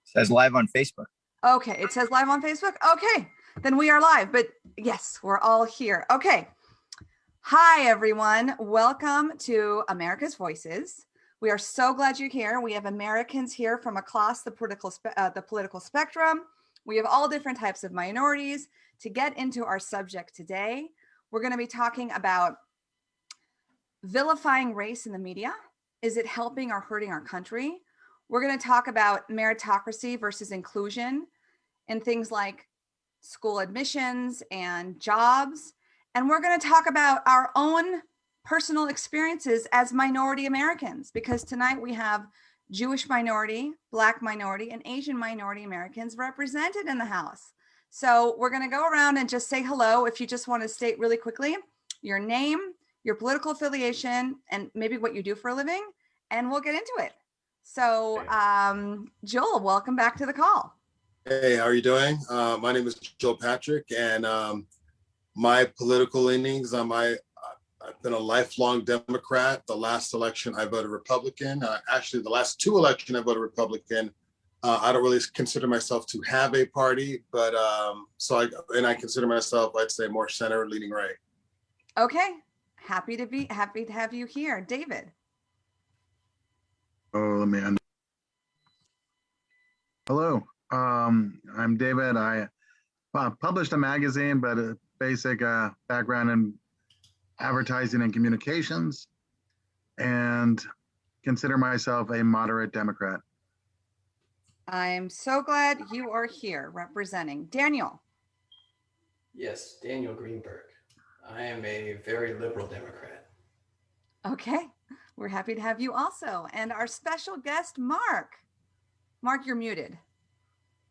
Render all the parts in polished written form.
Says live on Facebook. Okay, it says live on Facebook. Okay, then we are live, but yes, we're all here. Okay. Hi, everyone. Welcome to America's Voices. We are so glad you're here. We have Americans here from across the political spectrum. We have all different types of minorities. To get into our subject today, we're going to be talking about vilifying race in the media. Is it helping or hurting our country? We're going to talk about meritocracy versus inclusion in things like school admissions and jobs. And we're going to talk about our own personal experiences as minority Americans, because tonight we have Jewish minority, Black minority, and Asian minority Americans represented in the house. So we're going to go around and just say hello. If you just want to state really quickly your name, your political affiliation, and maybe what you do for a living, and we'll get into it. So Joel, welcome back to the call. Hey, how are you doing? My name is Joel Patrick, and my political leanings, I've been a lifelong Democrat. The last election I voted Republican. Actually, the last two elections I voted Republican. I don't really consider myself to have a party, but I consider myself, I'd say, more center leaning right. Okay, happy to have you here, David. Oh man. Hello, I'm David. I published a magazine, but a basic background in advertising and communications, and consider myself a moderate Democrat. I'm so glad you are here representing. Daniel. Yes, Daniel Greenberg. I am a very liberal Democrat. Okay, we're happy to have you also. And our special guest, Marc. Marc, you're muted.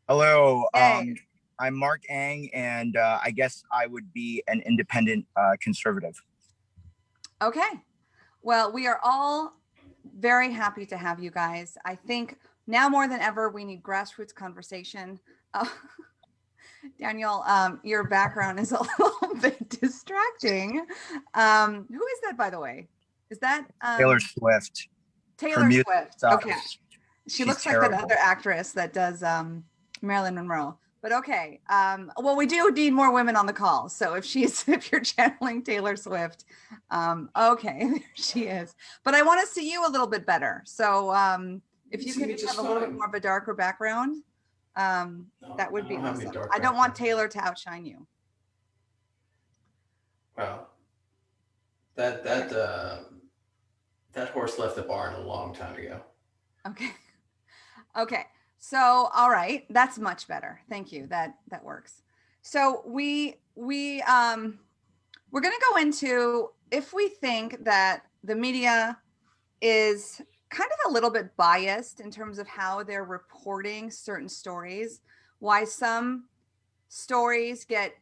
Hello, Hey. I'm Marc Ang, and I guess I would be an independent conservative. Okay, well, we are all very happy to have you guys. I think now more than ever, we need grassroots conversation. Daniel, your background is a little bit distracting. Who is that, by the way? Is that Taylor Swift? Taylor Swift. Okay. She She's looks terrible. like that other actress that does Marilyn Monroe. But okay. Well, we do need more women on the call. So if you're channeling Taylor Swift, okay, there she is. But I want to see you a little bit better. So if you could just have a little bit more of a darker background, that would be awesome. I don't want Taylor to outshine you. Wow. That horse left the barn a long time ago. Okay. Okay. So, all right, that's much better. Thank you. That works. So we're going to go into, if we think that the media is kind of a little bit biased in terms of how they're reporting certain stories, why some stories get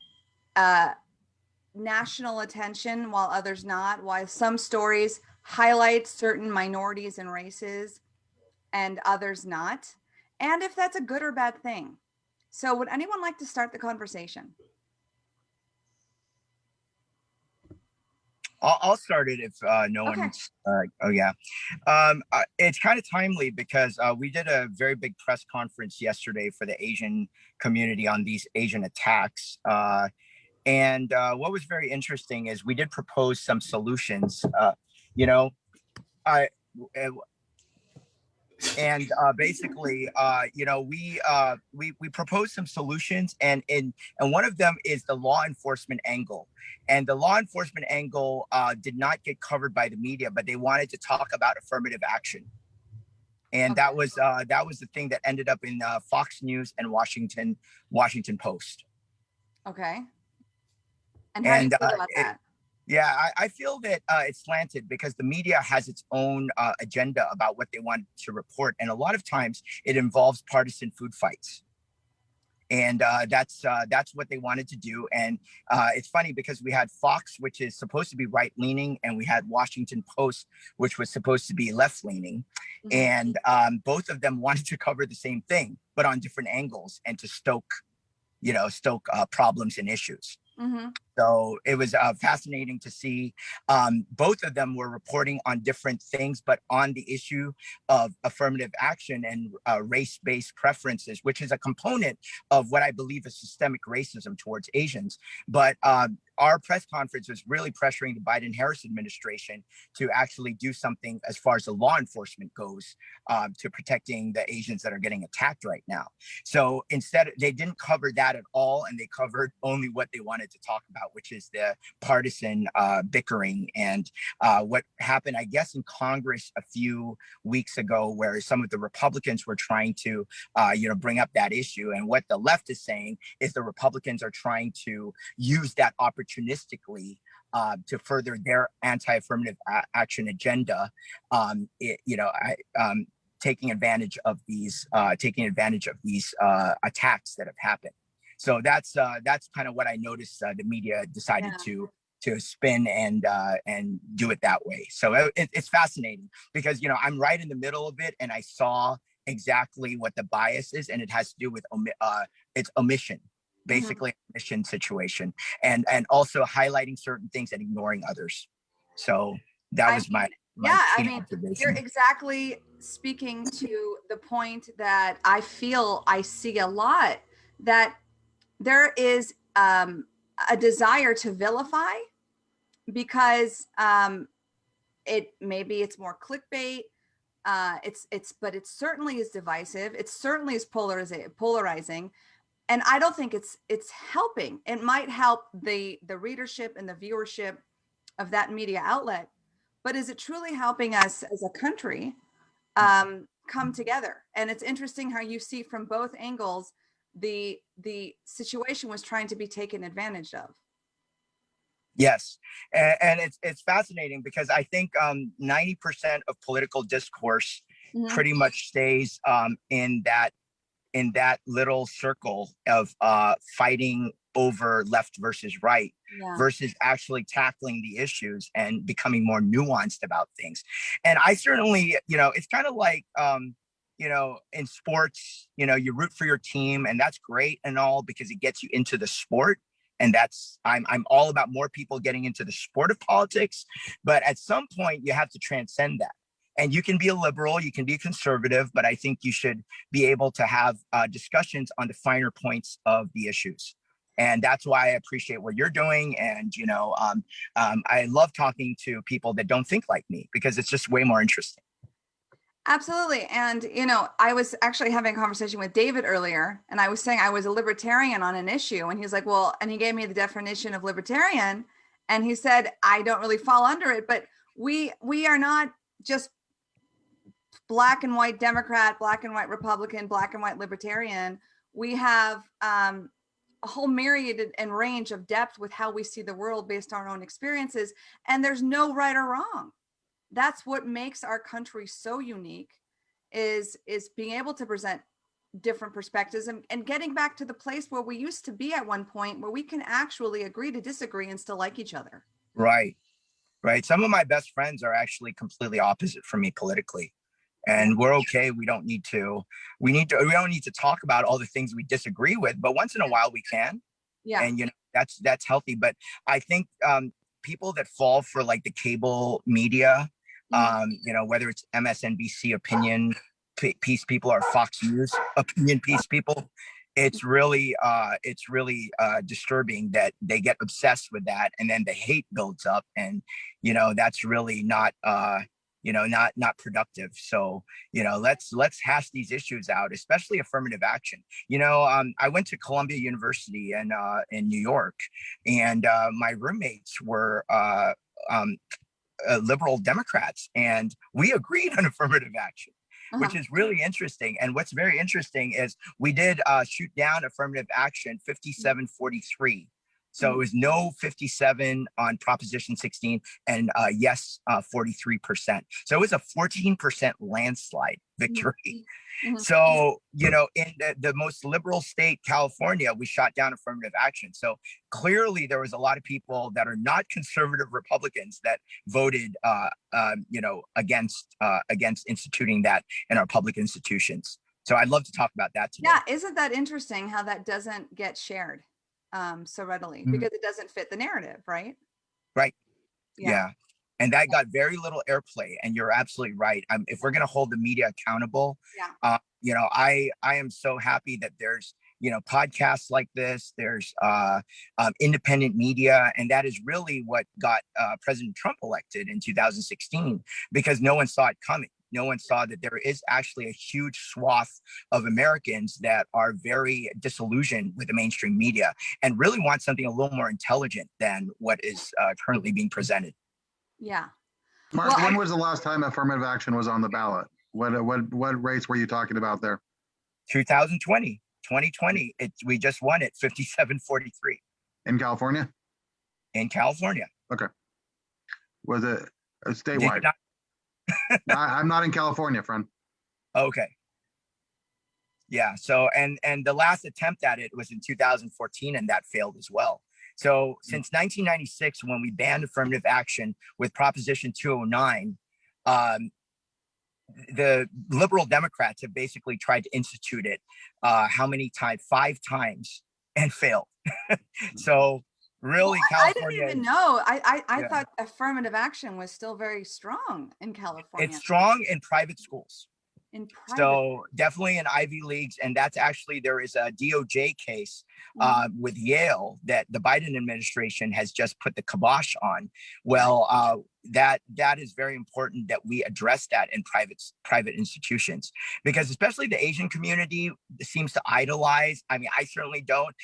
national attention while others not, why some stories highlight certain minorities and races and others not, and if that's a good or bad thing. So would anyone like to start the conversation? I'll start it if no Okay. one's. Oh yeah, it's kind of timely because we did a very big press conference yesterday for the Asian community on these Asian attacks. And what was very interesting is we did propose some solutions. Basically, we proposed some solutions, and one of them is the law enforcement angle. And the law enforcement angle did not get covered by the media, but they wanted to talk about affirmative action. And Okay. that was the thing that ended up in Fox News and Washington Post. Okay. And how do you feel about that? Yeah, I feel that it's slanted because the media has its own agenda about what they want to report. And a lot of times it involves partisan food fights. And that's what they wanted to do. And it's funny because we had Fox, which is supposed to be right leaning, and we had Washington Post, which was supposed to be left leaning. Mm-hmm. And both of them wanted to cover the same thing, but on different angles and to stoke problems and issues. Mm-hmm. So it was fascinating to see. Both of them were reporting on different things, but on the issue of affirmative action and race-based preferences, which is a component of what I believe is systemic racism towards Asians. But our press conference was really pressuring the Biden-Harris administration to actually do something as far as the law enforcement goes to protecting the Asians that are getting attacked right now. So instead, they didn't cover that at all, and they covered only what they wanted to talk about, which is the partisan bickering and what happened, I guess, in Congress a few weeks ago, where some of the Republicans were trying to, bring up that issue. And what the left is saying is the Republicans are trying to use that opportunistically to further their anti-affirmative action agenda. Taking advantage of these attacks that have happened. So that's kind of what I noticed. The media decided to spin and do it that way. So it's fascinating because I'm right in the middle of it, and I saw exactly what the bias is, and it has to do with its omission, basically omission situation, and also highlighting certain things and ignoring others. So that was my observation. You're exactly speaking to the point that I feel I see a lot, that there is a desire to vilify because it's more clickbait. But it certainly is divisive. It certainly is polarizing. And I don't think it's helping. It might help the readership and the viewership of that media outlet, but is it truly helping us as a country come together? And it's interesting how you see from both angles the situation was trying to be taken advantage of. Yes, and it's fascinating because I think 90% of political discourse pretty much stays in that little circle of fighting over left versus right versus actually tackling the issues and becoming more nuanced about things. And I certainly, it's kind of like, in sports, you root for your team, and that's great and all because it gets you into the sport. And I'm all about more people getting into the sport of politics. But at some point, you have to transcend that. And you can be a liberal, you can be a conservative, but I think you should be able to have discussions on the finer points of the issues. And that's why I appreciate what you're doing. And, I love talking to people that don't think like me because it's just way more interesting. Absolutely. And, I was actually having a conversation with David earlier, and I was saying I was a libertarian on an issue. And he was like, well, and he gave me the definition of libertarian. And he said, I don't really fall under it, but we are not just black and white Democrat, black and white Republican, black and white libertarian. We have a whole myriad and range of depth with how we see the world based on our own experiences. And there's no right or wrong. That's what makes our country so unique, is being able to present different perspectives and getting back to the place where we used to be at one point, where we can actually agree to disagree and still like each other. Right. Some of my best friends are actually completely opposite from me politically. And we're okay. We don't need to talk about all the things we disagree with, but once in a while we can. Yeah. And that's healthy. But I think people that fall for like the cable media, whether it's MSNBC opinion piece people or Fox News opinion piece people, it's really disturbing that they get obsessed with that, and then the hate builds up, and that's really not productive. So let's hash these issues out, especially affirmative action. I went to Columbia University in New York, and my roommates were liberal Democrats, and we agreed on affirmative action, which is really interesting. And what's very interesting is we did shoot down affirmative action 57-43. So it was no 57 on Proposition 16 and yes, 43%. So it was a 14% landslide victory. So, in the most liberal state, California, we shot down affirmative action. So clearly there was a lot of people that are not conservative Republicans that voted, against instituting that in our public institutions. So I'd love to talk about that today. Yeah, isn't that interesting how that doesn't get shared? so readily Mhm. because it doesn't fit the narrative, right? Right. Yeah. And that got very little airplay. And you're absolutely right. If we're going to hold the media accountable, Yeah. I am so happy that there's, podcasts like this. There's independent media. And that is really what got President Trump elected in 2016, because no one saw it coming. No one saw that there is actually a huge swath of Americans that are very disillusioned with the mainstream media and really want something a little more intelligent than what is currently being presented. Yeah. Mark, Well, when was the last time affirmative action was on the ballot? What race were you talking about there? 2020, we just won it 57-43 In California? in California. Okay. Was it Did you statewide? not- I'm not in California, friend. Okay. Yeah. So, and the last attempt at it was in 2014, and that failed as well. So since 1996, when we banned affirmative action with Proposition 209, the liberal Democrats have basically tried to institute it how many times? 5 times, and failed. So really, I California, didn't even know. I Yeah. thought affirmative action was still very strong in California. it's strong in private schools. In private. So definitely in Ivy Leagues. And that's actually, there is a DOJ case with Yale that the Biden administration has just put the kibosh on. Well, that is very important that we address that in private institutions, because especially the Asian community seems to idolize. I mean, I certainly don't.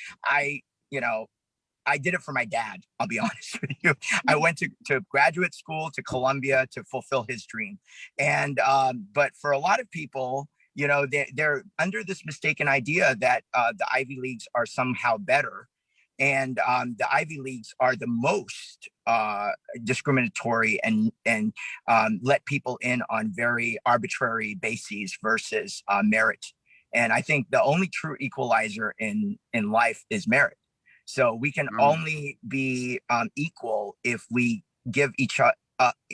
I did it for my dad. I'll be honest with you. I went to graduate school, to Columbia, to fulfill his dream. And, but for a lot of people, they're under this mistaken idea that the Ivy Leagues are somehow better. And the Ivy Leagues are the most discriminatory and let people in on very arbitrary bases versus merit. And I think the only true equalizer in life is merit. So we can only be equal if we give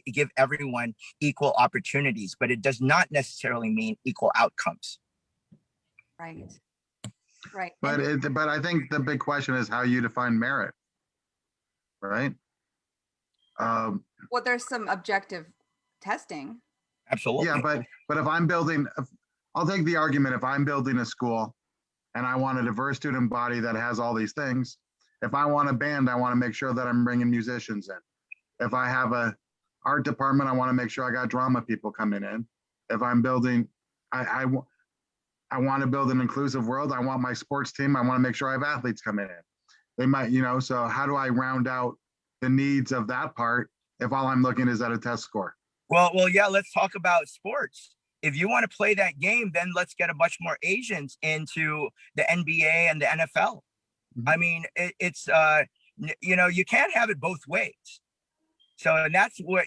give everyone equal opportunities, but it does not necessarily mean equal outcomes. Right. Right. But I think the big question is how you define merit, right? Well, there's some objective testing. Absolutely. Yeah, but if I'm building, I'll take the argument, if I'm building a school and I want a diverse student body that has all these things, if I want a band, I want to make sure that I'm bringing musicians in. If I have a art department, I want to make sure I got drama people coming in. If I'm building, I want to build an inclusive world. I want my sports team. I want to make sure I have athletes coming in. They might, so how do I round out the needs of that part if all I'm looking is at a test score? Well, yeah, let's talk about sports. If you want to play that game, then let's get a bunch more Asians into the NBA and the NFL. I mean, it's you can't have it both ways. So, and that's what,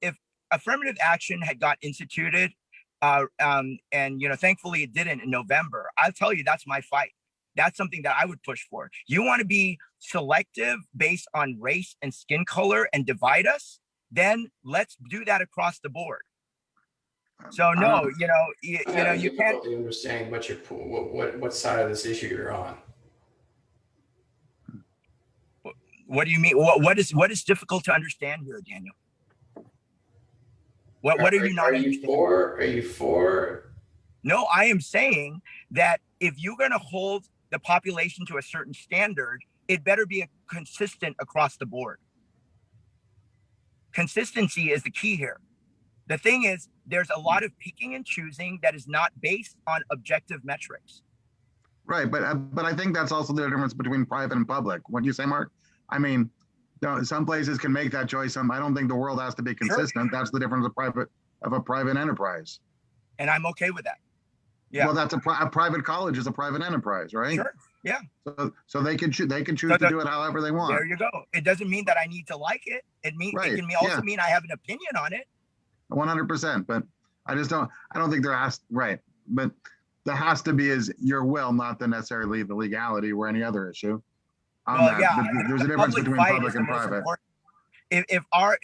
if affirmative action had got instituted, and thankfully it didn't in November, I'll tell you, that's my fight. That's something that I would push for. You want to be selective based on race and skin color and divide us? Then let's do that across the board. So no, you can't understanding what side of this issue you're on. What do you mean? What is difficult to understand here, Daniel? What are you not understanding? Are you for? No, I am saying that if you're going to hold the population to a certain standard, it better be consistent across the board. Consistency is the key here. The thing is, there's a lot of picking and choosing that is not based on objective metrics. Right, but I think that's also the difference between private and public. What do you say, Mark? I mean, some places can make that choice. I don't think the world has to be consistent. Sure. That's the difference of a private enterprise. And I'm okay with that. Yeah. Well, that's a private college is a private enterprise, right? Sure. Yeah. So they can choose to do it however they want. There you go. It doesn't mean that I need to like it. It can also mean I have an opinion on it. 100%. But I don't think there has, right. But there has to be is your will, not necessarily the legality or any other issue. There's a difference between public and private. If our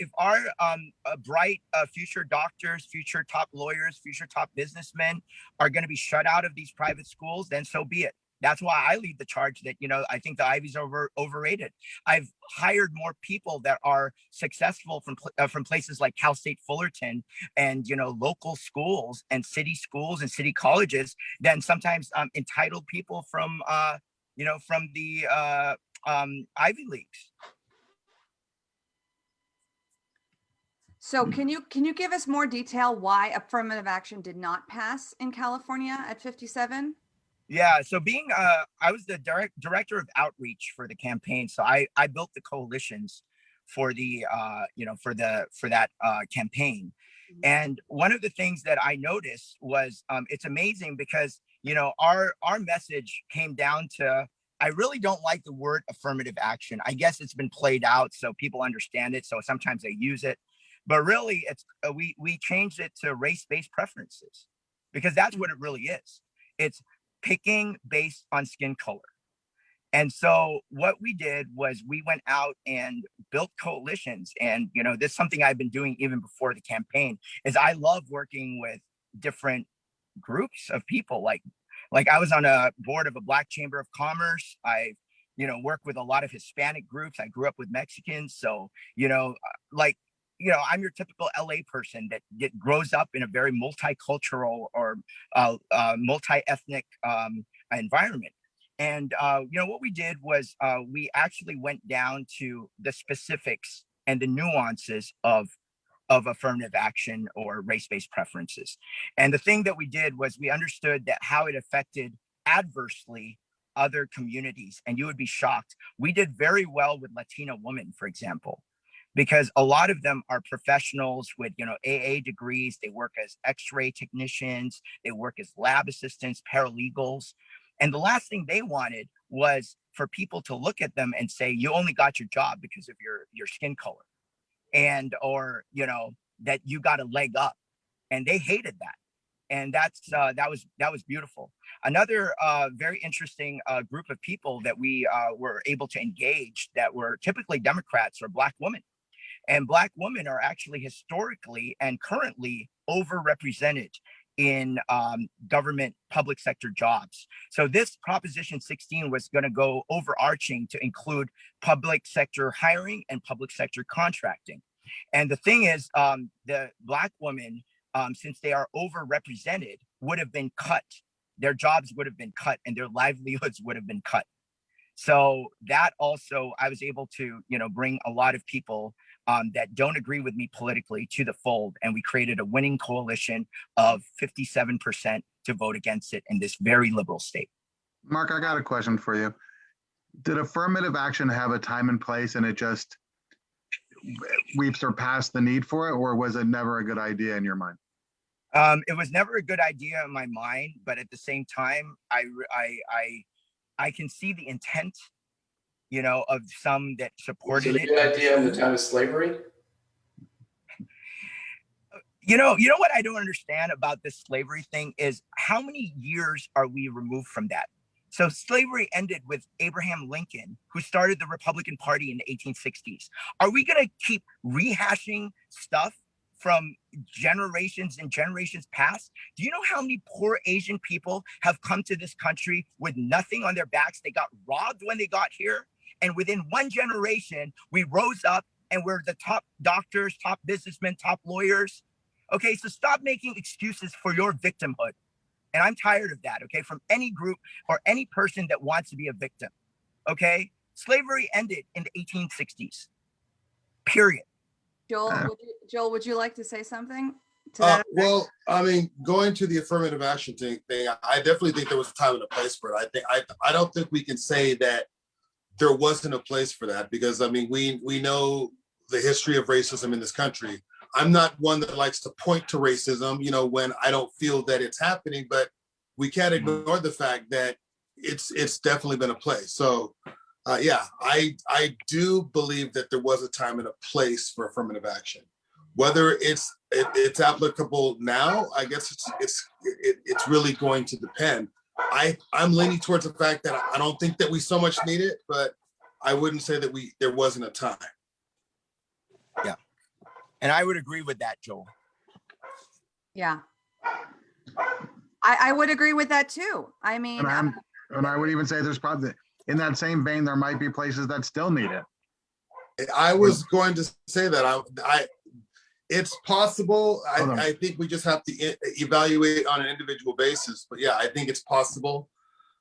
bright future doctors, future top lawyers, future top businessmen are going to be shut out of these private schools, then so be it. That's why I lead the charge that, I think the Ivy's overrated. I've hired more people that are successful from places like Cal State Fullerton and, local schools and city colleges than sometimes entitled people from, from the Ivy Leagues. So can you give us more detail why affirmative action did not pass in California at 57? Yeah, so I was the director of outreach for the campaign. So I built the coalitions for the, for that campaign. And one of the things that I noticed was it's amazing because, our message came down to, I really don't like the word affirmative action. I guess it's been played out so people understand it. So sometimes they use it, but really it's, we changed it to race-based preferences because that's what it really is. It's picking based on skin color. And so what we did was we went out and built coalitions. And, this is something I've been doing even before the campaign is I love working with different groups of people. Like I was on a board of a Black Chamber of Commerce. I, work with a lot of Hispanic groups. I grew up with Mexicans. So, I'm your typical LA person that grows up in a very multicultural or multi-ethnic environment. And, what we did was we actually went down to the specifics and the nuances of affirmative action or race-based preferences. And the thing that we did was we understood that how it affected adversely other communities. And you would be shocked. We did very well with Latina women, for example, because a lot of them are professionals with, AA degrees. They work as X-ray technicians. They work as lab assistants, paralegals. And the last thing they wanted was for people to look at them and say, you only got your job because of your skin color and, or, that you got a leg up, and they hated that. And that was beautiful. Another very interesting group of people that we were able to engage that were typically Democrats or Black women. And Black women are actually historically and currently overrepresented in government public sector jobs. So this Proposition 16 was going to go overarching to include public sector hiring and public sector contracting. And the thing is, the Black women, since they are overrepresented, would have been cut. Their jobs would have been cut and their livelihoods would have been cut. So that also, I was able to, bring a lot of people that don't agree with me politically to the fold. And we created a winning coalition of 57% to vote against it in this very liberal state. Mark, I got a question for you. Did affirmative action have a time and place and we've surpassed the need for it, or was it never a good idea in your mind? It was never a good idea in my mind, but at the same time, I can see the intent, of some that supported it. Was it a good idea in the time of slavery? You know what I don't understand about this slavery thing is how many years are we removed from that? So slavery ended with Abraham Lincoln, who started the Republican Party in the 1860s. Are we going to keep rehashing stuff from generations and generations past? Do you know how many poor Asian people have come to this country with nothing on their backs? They got robbed when they got here. And within one generation, we rose up and we're the top doctors, top businessmen, top lawyers. Okay, so stop making excuses for your victimhood. And I'm tired of that, okay, from any group or any person that wants to be a victim, okay? Slavery ended in the 1860s, period. Joel, would you like to say something to that? Well, I mean, going to the affirmative action thing, I definitely think there was a time and a place for it. I don't think we can say that there wasn't a place for that because, I mean, we know the history of racism in this country. I'm not one that likes to point to racism, when I don't feel that it's happening, but we can't ignore the fact that it's definitely been a place. So yeah, I do believe that there was a time and a place for affirmative action. Whether it's applicable now, I guess it's really going to depend. I'm leaning towards the fact that I don't think that we so much need it, but I wouldn't say that there wasn't a time. Yeah. And I would agree with that, Joel. Yeah. I would agree with that too. I mean, And I would even say there's probably, in that same vein, there might be places that still need it. I was going to say that it's possible. Hold on. I think we just have to evaluate on an individual basis. But yeah, I think it's possible.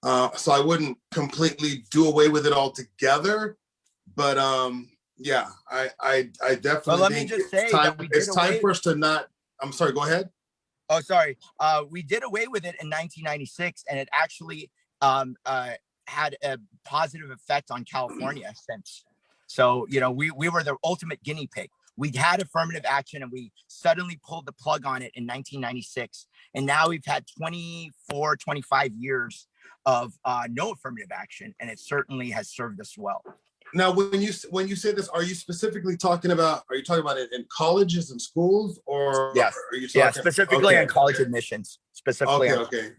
So I wouldn't completely do away with it altogether. But yeah, I definitely let me think just say it's time, that we did it's time away- for us to not. I'm sorry. Go ahead. Oh, sorry. We did away with it in 1996, and it actually had a positive effect on California since. So, you know, we were the ultimate guinea pig. We had affirmative action, and we suddenly pulled the plug on it in 1996. And now we've had 24, 25 years of no affirmative action, and it certainly has served us well. Now, when you say this, are you specifically talking about? Are you talking about it in colleges and schools, or Yes. are you talking? Yeah, specifically Okay, on college okay. admissions. Specifically. Okay.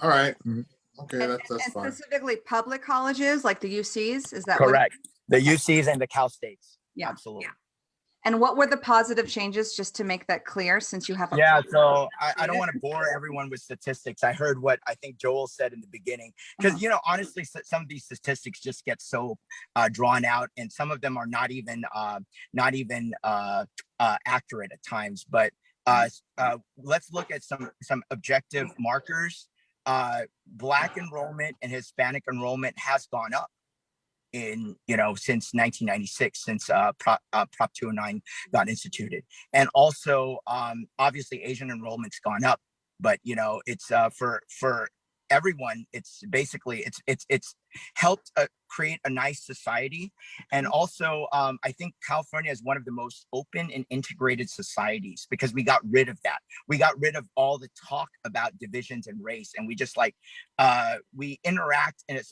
All right. Mhm. Okay, And, that's and fine. specifically public colleges like the UCs, is that Correct. The UCs and the Cal States. Yeah. Absolutely. Yeah. And what were the positive changes, just to make that clear, since you have a Yeah, so I don't want to bore everyone with statistics. I heard what I think Joel said in the beginning, because, you know, honestly, some of these statistics just get so drawn out, and some of them are not even accurate at times. But let's look at some objective markers. Black enrollment and Hispanic enrollment has gone up in, you know, since 1996, since Prop 209 got instituted. And also obviously Asian enrollment's gone up, but you know, it's for everyone. It's basically it's helped create a nice society. And also I think California is one of the most open and integrated societies, because we got rid of that. We got rid of all the talk about divisions and race, and we just like we interact in a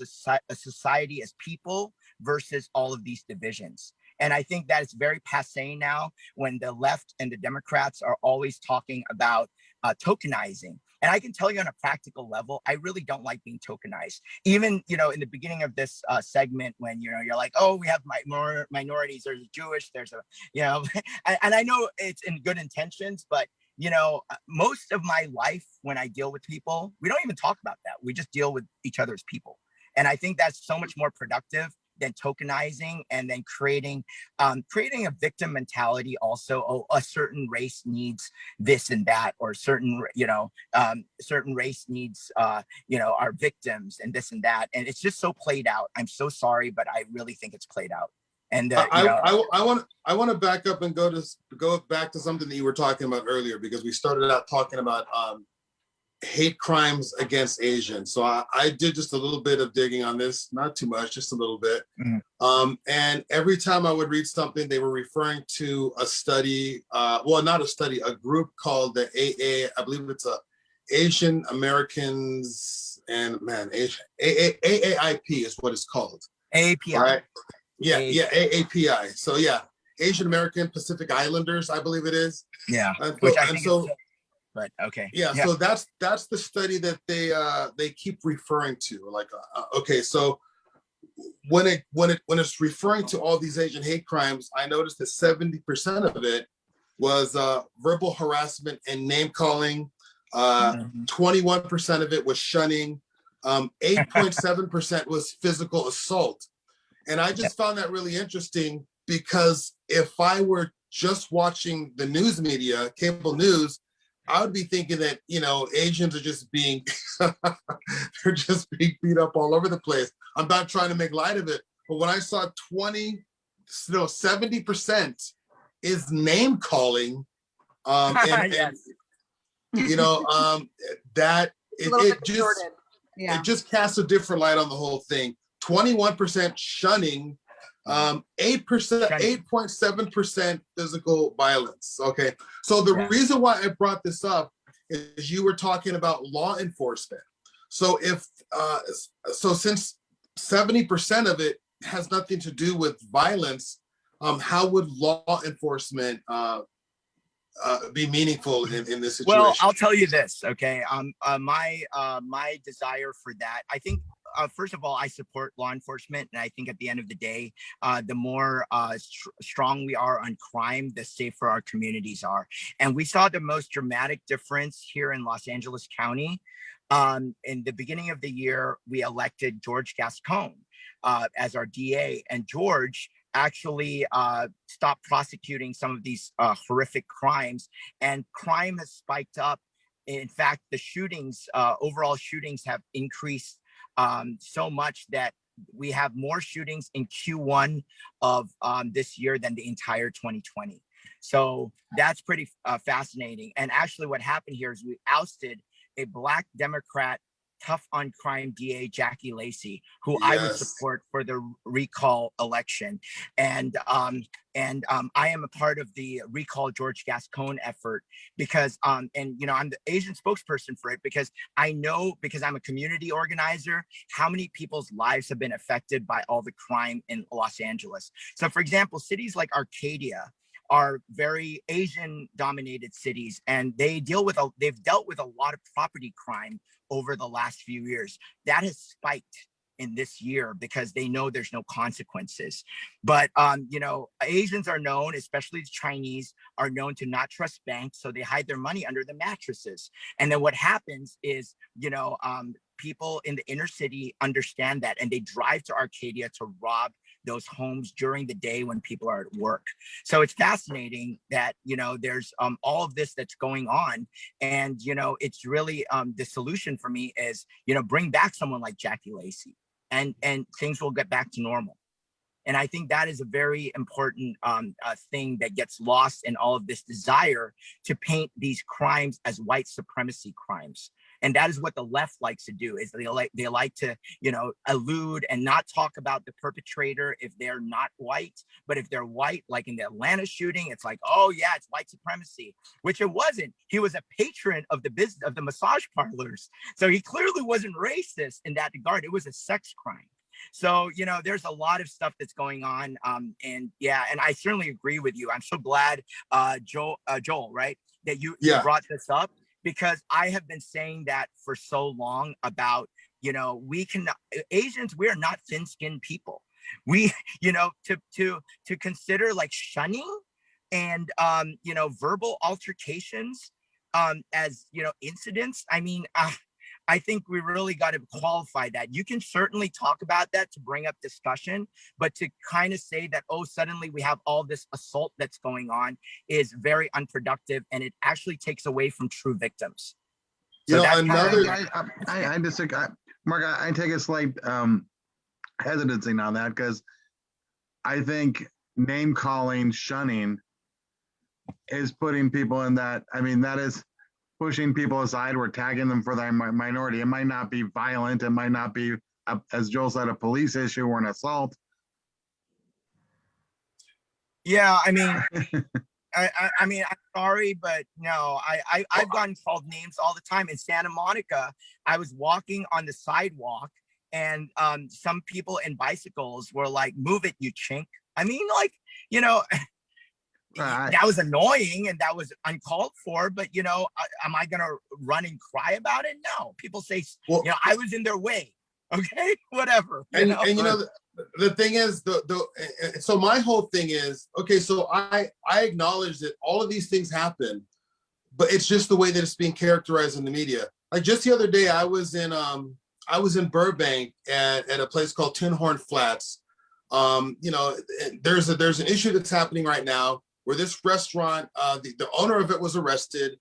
society as people versus all of these divisions. And I think that it's very passé now, when the left and the Democrats are always talking about tokenizing. And I can tell you on a practical level, I really don't like being tokenized. Even, you know, in the beginning of this segment, when, you know, you're like, oh, we have minorities, there's a Jewish, there's a, you know, and I know it's in good intentions, but, you know, most of my life when I deal with people, we don't even talk about that. We just deal with each other's people. And I think that's so much more productive than tokenizing, and then creating a victim mentality. Also, oh, a certain race needs this and that, or certain, you know, certain race needs, you know, our victims and this and that. And it's just so played out. I'm so sorry, but I really think it's played out. And I want to back up and go back to something that you were talking about earlier, because we started out talking about hate crimes against Asians. So I did just a little bit of digging on this, not too much, just a little bit. And every time I would read something, they were referring to a study, well, not a study, a group called the AA, I believe it's Asian Americans and AAIP is what it's called. AAPI. Right? Yeah, AAPI. So yeah, Asian American Pacific Islanders, I believe it is. Yeah, which I think but okay. Yeah, so that's the study that they keep referring to. Like, okay, so when it's referring to all these Asian hate crimes, I noticed that 70% of it was verbal harassment and name calling. 21% of it was shunning. 8.7% was physical assault. And I just found that really interesting, because if I were just watching the news media, cable news, I would be thinking that, you know, Asians are just being, they're just being beat up all over the place. I'm not trying to make light of it, but when I saw 70% is name calling, and you know, that it just casts a different light on the whole thing. 21% shunning, 8.7% physical violence. Okay, so the reason why I brought this up is you were talking about law enforcement. So if since 70% of it has nothing to do with violence, how would law enforcement be meaningful in this situation? Well, I'll tell you this, okay. My desire for that, I think first of all, I support law enforcement, and I think at the end of the day, the more strong we are on crime, the safer our communities are. And we saw the most dramatic difference here in Los Angeles County. In the beginning of the year, we elected George Gascon as our DA, and George actually stopped prosecuting some of these horrific crimes, and crime has spiked up. In fact, the shootings, overall shootings have increased so much that we have more shootings in Q1 of this year than the entire 2020. So that's pretty fascinating. And actually what happened here is we ousted a Black Democrat, tough on crime DA, Jackie Lacey, who I would support for the recall election. And I am a part of the recall George Gascon effort because, and you know, I'm the Asian spokesperson for it because I know, because I'm a community organizer, how many people's lives have been affected by all the crime in Los Angeles. So for example, cities like Arcadia are very Asian dominated cities, and they've dealt with a lot of property crime over the last few years. That has spiked in this year because they know there's no consequences. But you know, Asians are known, especially the Chinese, are known to not trust banks, so they hide their money under the mattresses. And then what happens is, you know, people in the inner city understand that, and they drive to Arcadia to rob those homes during the day when people are at work. So it's fascinating that, you know, there's all of this that's going on. And, you know, it's really the solution for me is, you know, bring back someone like Jackie Lacey and things will get back to normal. And I think that is a very important thing that gets lost in all of this desire to paint these crimes as white supremacy crimes. And that is what the left likes to do, is they like to, you know, allude and not talk about the perpetrator if they're not white. But if they're white, like in the Atlanta shooting, it's like, oh yeah, it's white supremacy, which it wasn't. He was a patron of the business of the massage parlors. So he clearly wasn't racist in that regard. It was a sex crime. So, you know, there's a lot of stuff that's going on. And yeah, and I certainly agree with you. I'm so glad, Joel, right, that you brought this up, because I have been saying that for so long about, you know, Asians, we are not thin-skinned people. We, you know, to consider like shunning and, you know, verbal altercations as, you know, incidents. I mean, I think we really got to qualify that. You can certainly talk about that to bring up discussion, but to kind of say that, oh, suddenly we have all this assault that's going on is very unproductive, and it actually takes away from true victims. So you know, I disagree. Mark, I take a slight hesitancy on that, because I think name calling, shunning is putting people in that. I mean, that is pushing people aside. We're tagging them for their minority. It might not be violent. It might not be, as Joel said, a police issue or an assault. Yeah, I mean, I mean, I'm sorry, but no, I've gotten called names all the time. In Santa Monica, I was walking on the sidewalk, and some people in bicycles were like, "Move it, you chink." I mean, like, you know. That was annoying and that was uncalled for, but you know, am I gonna run and cry about it? No. People say, well, you know, I was in their way. Okay, whatever. You know, the thing is, so my whole thing is, okay, so I acknowledge that all of these things happen, but it's just the way that it's being characterized in the media. Like just the other day, I was in Burbank at a place called Tin Horn Flats. You know, there's an issue that's happening right now, where this restaurant, the owner of it was arrested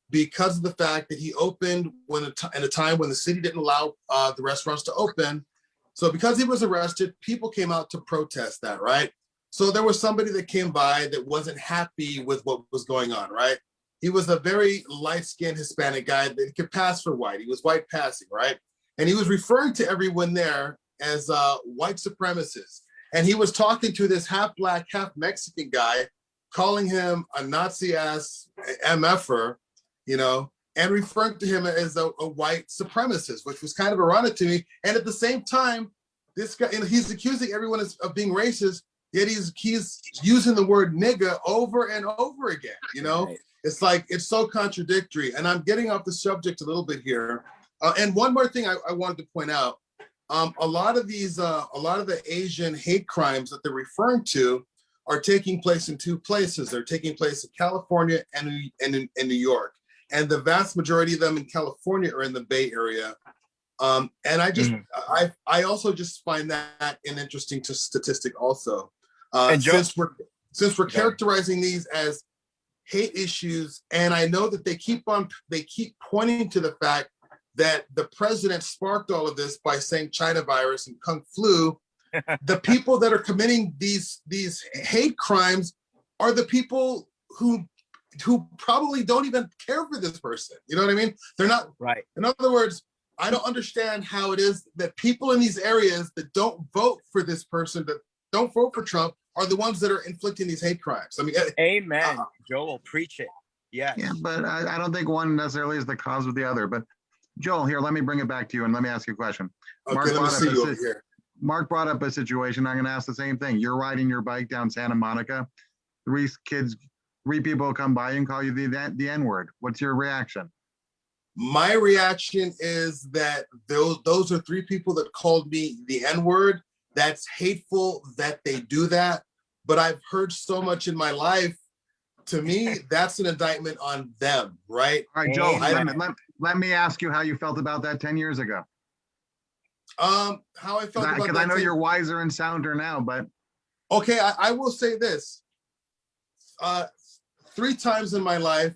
because of the fact that he opened in a time when the city didn't allow the restaurants to open. So because he was arrested, people came out to protest that, right? So there was somebody that came by that wasn't happy with what was going on, right? He was a very light-skinned Hispanic guy that could pass for white. He was white passing, right? And he was referring to everyone there as white supremacists. And he was talking to this half black, half Mexican guy, calling him a Nazi-ass MFer, you know, and referring to him as a white supremacist, which was kind of ironic to me. And at the same time, this guy, and he's accusing everyone of being racist, yet he's using the word nigga over and over again, you know? Right. It's like, it's so contradictory. And I'm getting off the subject a little bit here. And one more thing I wanted to point out, a lot of the Asian hate crimes that they're referring to are taking place in two places. They're taking place in California and in New York. And the vast majority of them in California are in the Bay Area. And I also just find that an interesting statistic also. Since we're characterizing these as hate issues, and I know that they keep pointing to the fact that the president sparked all of this by saying China virus and Kung flu. The people that are committing these hate crimes are the people who probably don't even care for this person. You know what I mean? They're not right. In other words, I don't understand how it is that people in these areas that don't vote for this person, that don't vote for Trump, are the ones that are inflicting these hate crimes. I mean, amen. Joel, preach it. Yes. Yeah, but I don't think one necessarily is the cause of the other. But Joel, here, let me bring it back to you and let me ask you a question. Okay, let me see you over here. Mark brought up a situation. I'm going to ask the same thing. You're riding your bike down Santa Monica. Three people come by and call you the N-word. What's your reaction? My reaction is that those are three people that called me the N-word. That's hateful that they do that. But I've heard so much in my life. To me, that's an indictment on them, right? All right, Joel, let me ask you how you felt about that 10 years ago. How I felt about that. Because I know you're wiser and sounder now, but. Okay, I will say this. 3 times in my life,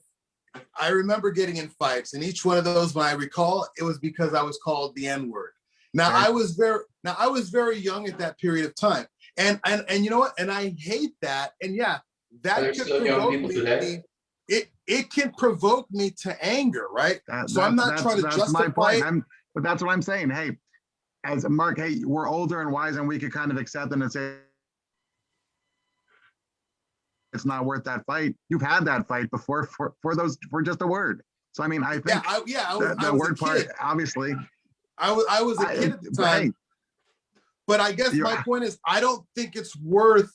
I remember getting in fights, and each one of those, when I recall, it was because I was called the N-word. Now, right. I was very young at that period of time. And you know what? And I hate that. And yeah, that could provoke me. It can provoke me to anger, right? So I'm not trying to justify it. But that's what I'm saying. Hey, as Mark, hey, we're older and wise, and we could kind of accept them and say it's not worth that fight. You've had that fight before for just a word. So I mean, I think I was the word part, obviously. I was a kid at the time. But I guess my point is, I don't think it's worth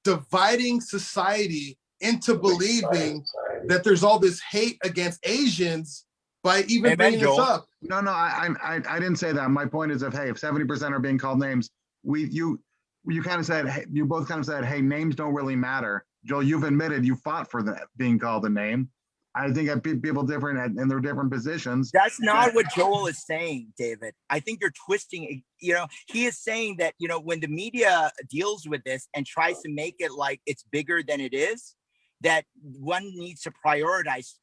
dividing society into believing that there's all this hate against Asians by even bringing this up. No, I didn't say that. My point is, if 70% are being called names, you kind of said, hey, you both kind of said, hey, names don't really matter. Joel, you've admitted you fought for being called a name. I think people different in their different positions. That's not what Joel is saying, David. I think you're twisting. He is saying that, when the media deals with this and tries to make it like it's bigger than it is, that one needs to prioritize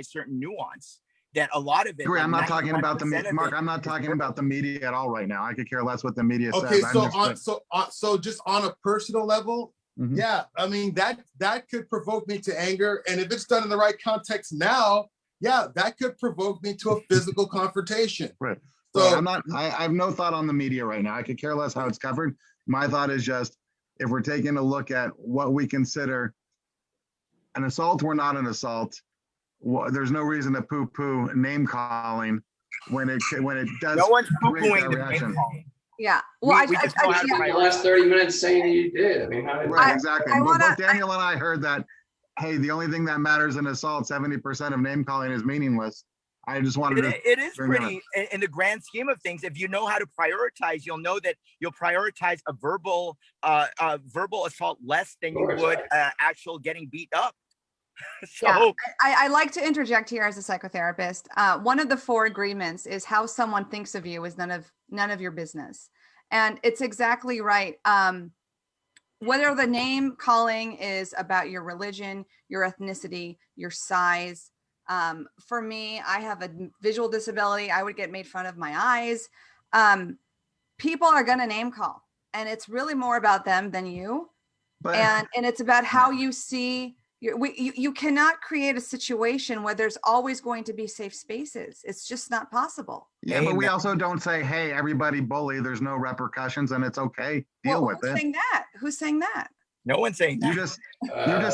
certain nuance. That a lot of it. I'm not talking about the media, Mark. I'm not talking about the media at all right now. I could care less what the media says. Okay, so just on a personal level. Mm-hmm. Yeah, I mean that could provoke me to anger, and if it's done in the right context now, yeah, that could provoke me to a physical confrontation. Right. So I have no thought on the media right now. I could care less how it's covered. My thought is just, if we're taking a look at what we consider an assault or not an assault, there's no reason to poo-poo name calling when it does. No one's poo-pooing the name calling. Yeah. Well, we just the last 30 minutes saying you did. I mean, right, exactly. But Daniel and I heard that, hey, the only thing that matters in assault, 70% of name calling is meaningless. I just wanted to. It is pretty, in the grand scheme of things, if you know how to prioritize, you'll know that you'll prioritize a verbal assault less than you would actual getting beat up. So yeah, I like to interject here as a psychotherapist. One of the 4 agreements is how someone thinks of you is none of your business. And it's exactly right. Whether the name calling is about your religion, your ethnicity, your size. For me, I have a visual disability. I would get made fun of my eyes. People are going to name call, and it's really more about them than you. And it's about how you see. You cannot create a situation where there's always going to be safe spaces. It's just not possible. Yeah, but we also don't say, hey, everybody bully. There's no repercussions and it's okay. Deal with it. Who's saying that? Who's saying that? No one's saying that. You just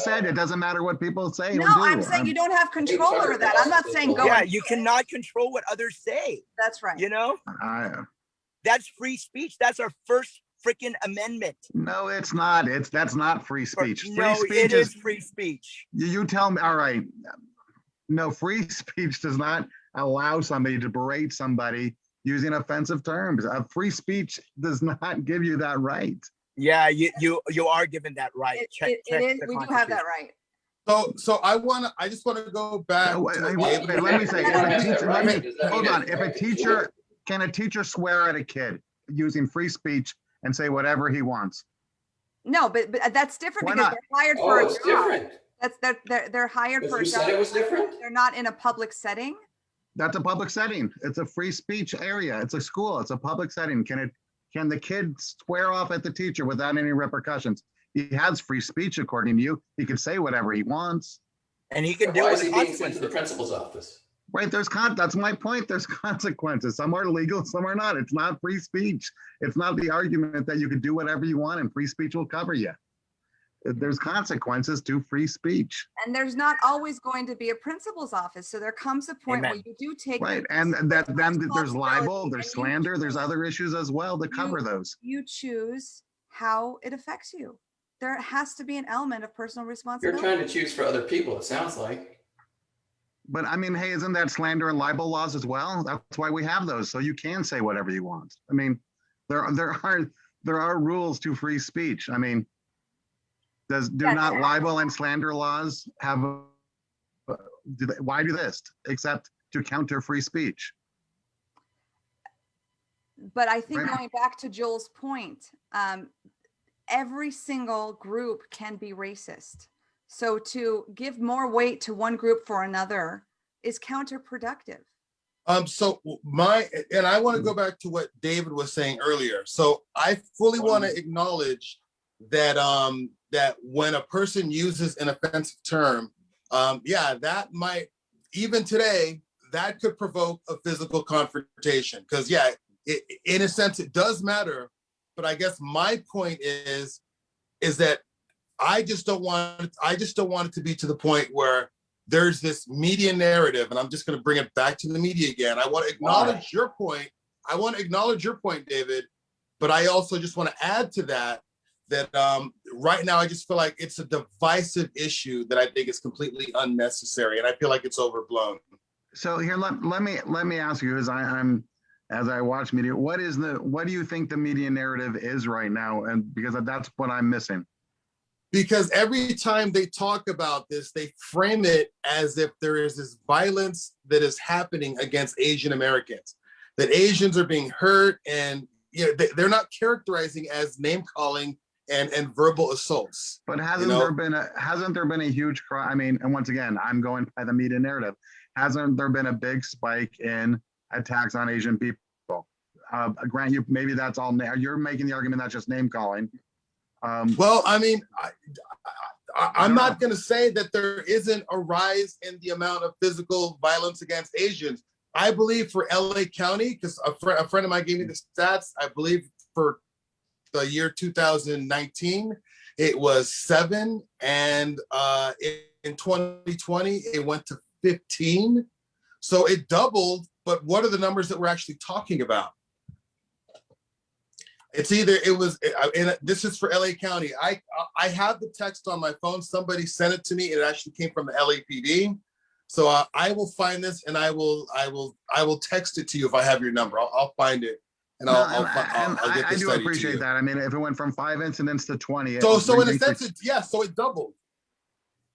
said it doesn't matter what people say. No, I'm saying you don't have control over that. I'm not saying go. Yeah, you cannot control what others say. That's right. That's free speech. That's our first freaking amendment. No, it's not. That's not free speech. It is free speech. You tell me. All right. No, free speech does not allow somebody to berate somebody using offensive terms. Free speech does not give you that right. Yeah, you are given that right. It is. We do have that right. So I just want to go back. Wait, to wait, David. let me say, If a teacher- let me, does that hold mean on. that- If a teacher, can a teacher swear at a kid using free speech and say whatever he wants? No, but that's different Why because not? they're hired Oh, for a it's job. different. They're hired Because for a you said job. it was different? They're not in a public setting. That's a public setting. It's a free speech area. It's a school. It's a public setting. Can the kid swear off at the teacher without any repercussions? He has free speech according to you. He can say whatever he wants. And he can Why deal is with he being sent to the consequences. principal's office? Right, that's my point. There's consequences. Some are legal, some are not. It's not free speech. It's not the argument that you can do whatever you want and free speech will cover you. There's consequences to free speech. And there's not always going to be a principal's office. So there comes a point where Amen. you do take. Right, and then there's responsibility libel, and there's you slander, there's choose- other issues as well to cover those. You choose how it affects you. There has to be an element of personal You're responsibility. trying to choose for other people, it sounds like. But I mean, hey, isn't that slander and libel laws as well? That's why we have those, so you can say whatever you want. I mean, there are rules to free speech. I mean, do Yes. not libel and slander laws have? Why do this except to counter free speech? But I think Right. going back to Joel's point, every single group can be racist. So to give more weight to one group for another is counterproductive. So I want to go back to what David was saying earlier. So I fully want to acknowledge that that when a person uses an offensive term, that might, even today, that could provoke a physical confrontation. Because in a sense, it does matter. But I guess my point is that I just don't want it to be to the point where there's this media narrative, and I'm just going to bring it back to the media again. I want to acknowledge your point. I want to acknowledge your point, David, but I also just want to add to that right now I just feel like it's a divisive issue that I think is completely unnecessary, and I feel like it's overblown. So here, let me ask you, as I watch media, what do you think the media narrative is right now? And because that's what I'm missing. Because every time they talk about this, they frame it as if there is this violence that is happening against Asian Americans, that Asians are being hurt, and they're not characterizing as name calling and verbal assaults. But hasn't there been a huge crime? I mean, and once again, I'm going by the media narrative. Hasn't there been a big spike in attacks on Asian people? Grant, you maybe that's all. You're making the argument that's just name calling. Well, I mean, I'm not going to say that there isn't a rise in the amount of physical violence against Asians. I believe for LA County, because a friend of mine gave me the stats, I believe for the year 2019, it was 7. And in 2020, it went to 15. So it doubled. But what are the numbers that we're actually talking about? It's either and this is for LA County. I have the text on my phone. Somebody sent it to me. It actually came from the LAPD. So I will find this and I will text it to you if I have your number. I'll find it and I'll get this. I do appreciate that. I mean, if it went from 5 incidents to 20, so in a sense, so it doubled.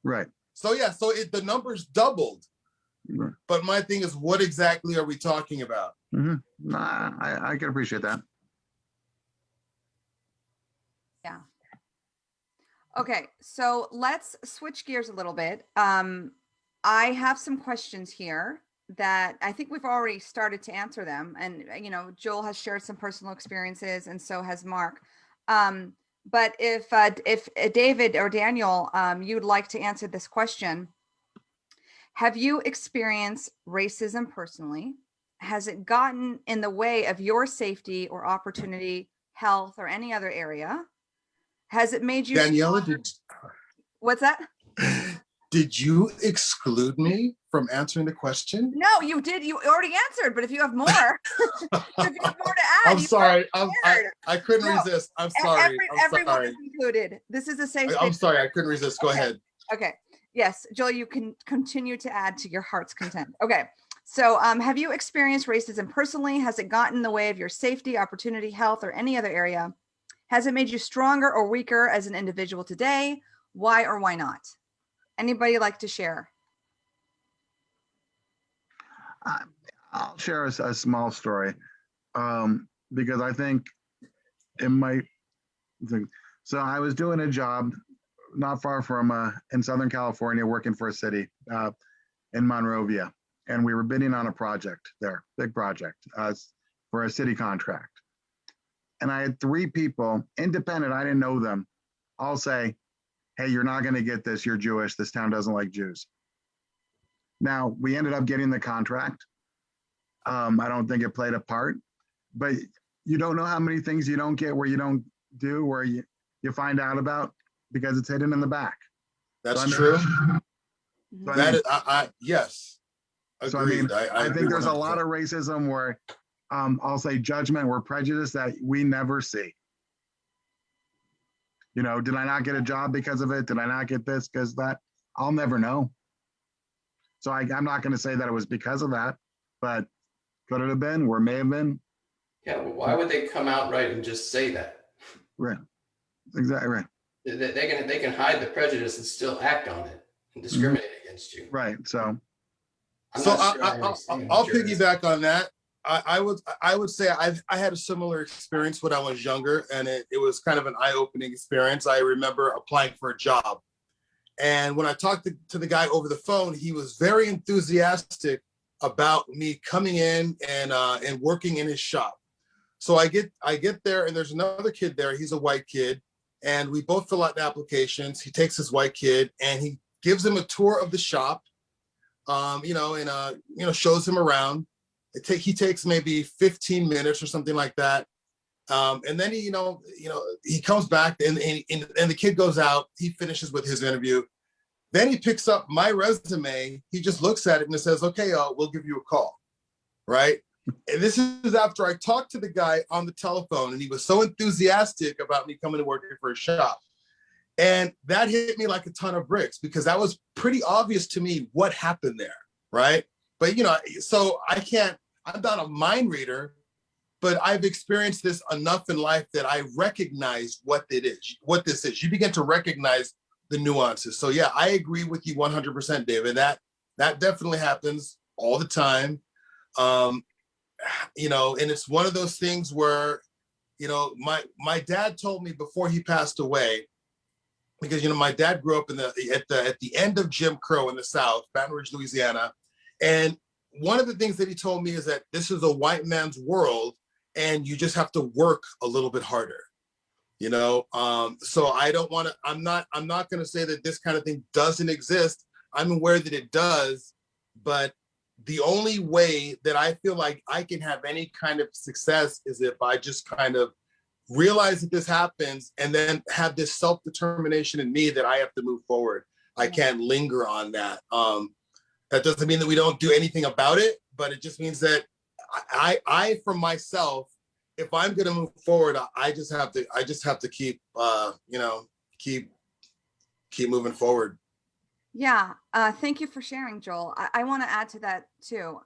Right. So the numbers doubled. Right. But my thing is, what exactly are we talking about? Mm-hmm. I can appreciate that. Yeah. Okay, so let's switch gears a little bit. I have some questions here that I think we've already started to answer them. And, Joel has shared some personal experiences and so has Marc. But if David or Daniel, you'd like to answer this question, have you experienced racism personally? Has it gotten in the way of your safety or opportunity, health, or any other area? Has it made you— Daniella, What's that? Did you exclude me from answering the question? No, you did. You already answered, but if you have more, if you have more to add. I'm sorry. I couldn't resist. I'm sorry. Everyone is included. This is a safe space. I'm sorry. I couldn't resist. Go ahead. Okay. Yes, Joel, you can continue to add to your heart's content. Okay. So have you experienced racism personally? Has it gotten in the way of your safety, opportunity, health, or any other area? Has it made you stronger or weaker as an individual today? Why or why not? Anybody like to share? I'll share a small story because I think it might. So I was doing a job not far from in Southern California, working for a city in Monrovia, and we were bidding on a project there, big project for a city contract. And I had 3 people, independent, I didn't know them, all say, "Hey, you're not going to get this. You're Jewish. This town doesn't like Jews." Now, we ended up getting the contract. I don't think it played a part, but you don't know how many things you don't get where you don't do, where you find out about because it's hidden in the back. That's So, true. Mhm. That is, yes. So Agreed. I agree think there's a 100%. lot of racism where I'll say judgment or prejudice that we never see. You know, did I not get a job because of it? Did I not get this because that? I'll never know. So I'm not going to say that it was because of that, but could it have been, or may have been? Yeah, well, why would they come out right and just say that? Right. Exactly right. They can hide the prejudice and still act on it and discriminate against you. Right. So I'm So not sure I understand I'll what you're piggyback on that. I would say I had a similar experience when I was younger, and it was kind of an eye-opening experience. I remember applying for a job, and when I talked to the guy over the phone, he was very enthusiastic about me coming in and working in his shop. So I get there, and there's another kid there. He's a white kid, and we both fill out the applications. He takes his white kid, and he gives him a tour of the shop. Shows him around. He takes maybe 15 minutes or something like that. And then he comes back and the kid goes out, he finishes with his interview. Then he picks up my resume. He just looks at it and says, "Okay, we'll give you a call." Right. And this is after I talked to the guy on the telephone, and he was so enthusiastic about me coming to work for a shop. And that hit me like a ton of bricks, because that was pretty obvious to me what happened there, right? But, so I'm not a mind reader, but I've experienced this enough in life that I recognize what this is. You begin to recognize the nuances. So yeah, I agree with you 100%, David. That definitely happens all the time. And it's one of those things where, my dad told me before he passed away, because my dad grew up at the end of Jim Crow in the South, Baton Rouge, Louisiana, and one of the things that he told me is that this is a white man's world, and you just have to work a little bit harder. So I don't want to. I'm not going to say that this kind of thing doesn't exist. I'm aware that it does, but the only way that I feel like I can have any kind of success is if I just kind of realize that this happens, and then have this self-determination in me that I have to move forward. I can't linger on that. That doesn't mean that we don't do anything about it, but it just means that I for myself, if I'm going to move forward, I just have to keep, keep moving forward. Yeah. Thank you for sharing, Joel. I want to add to that too.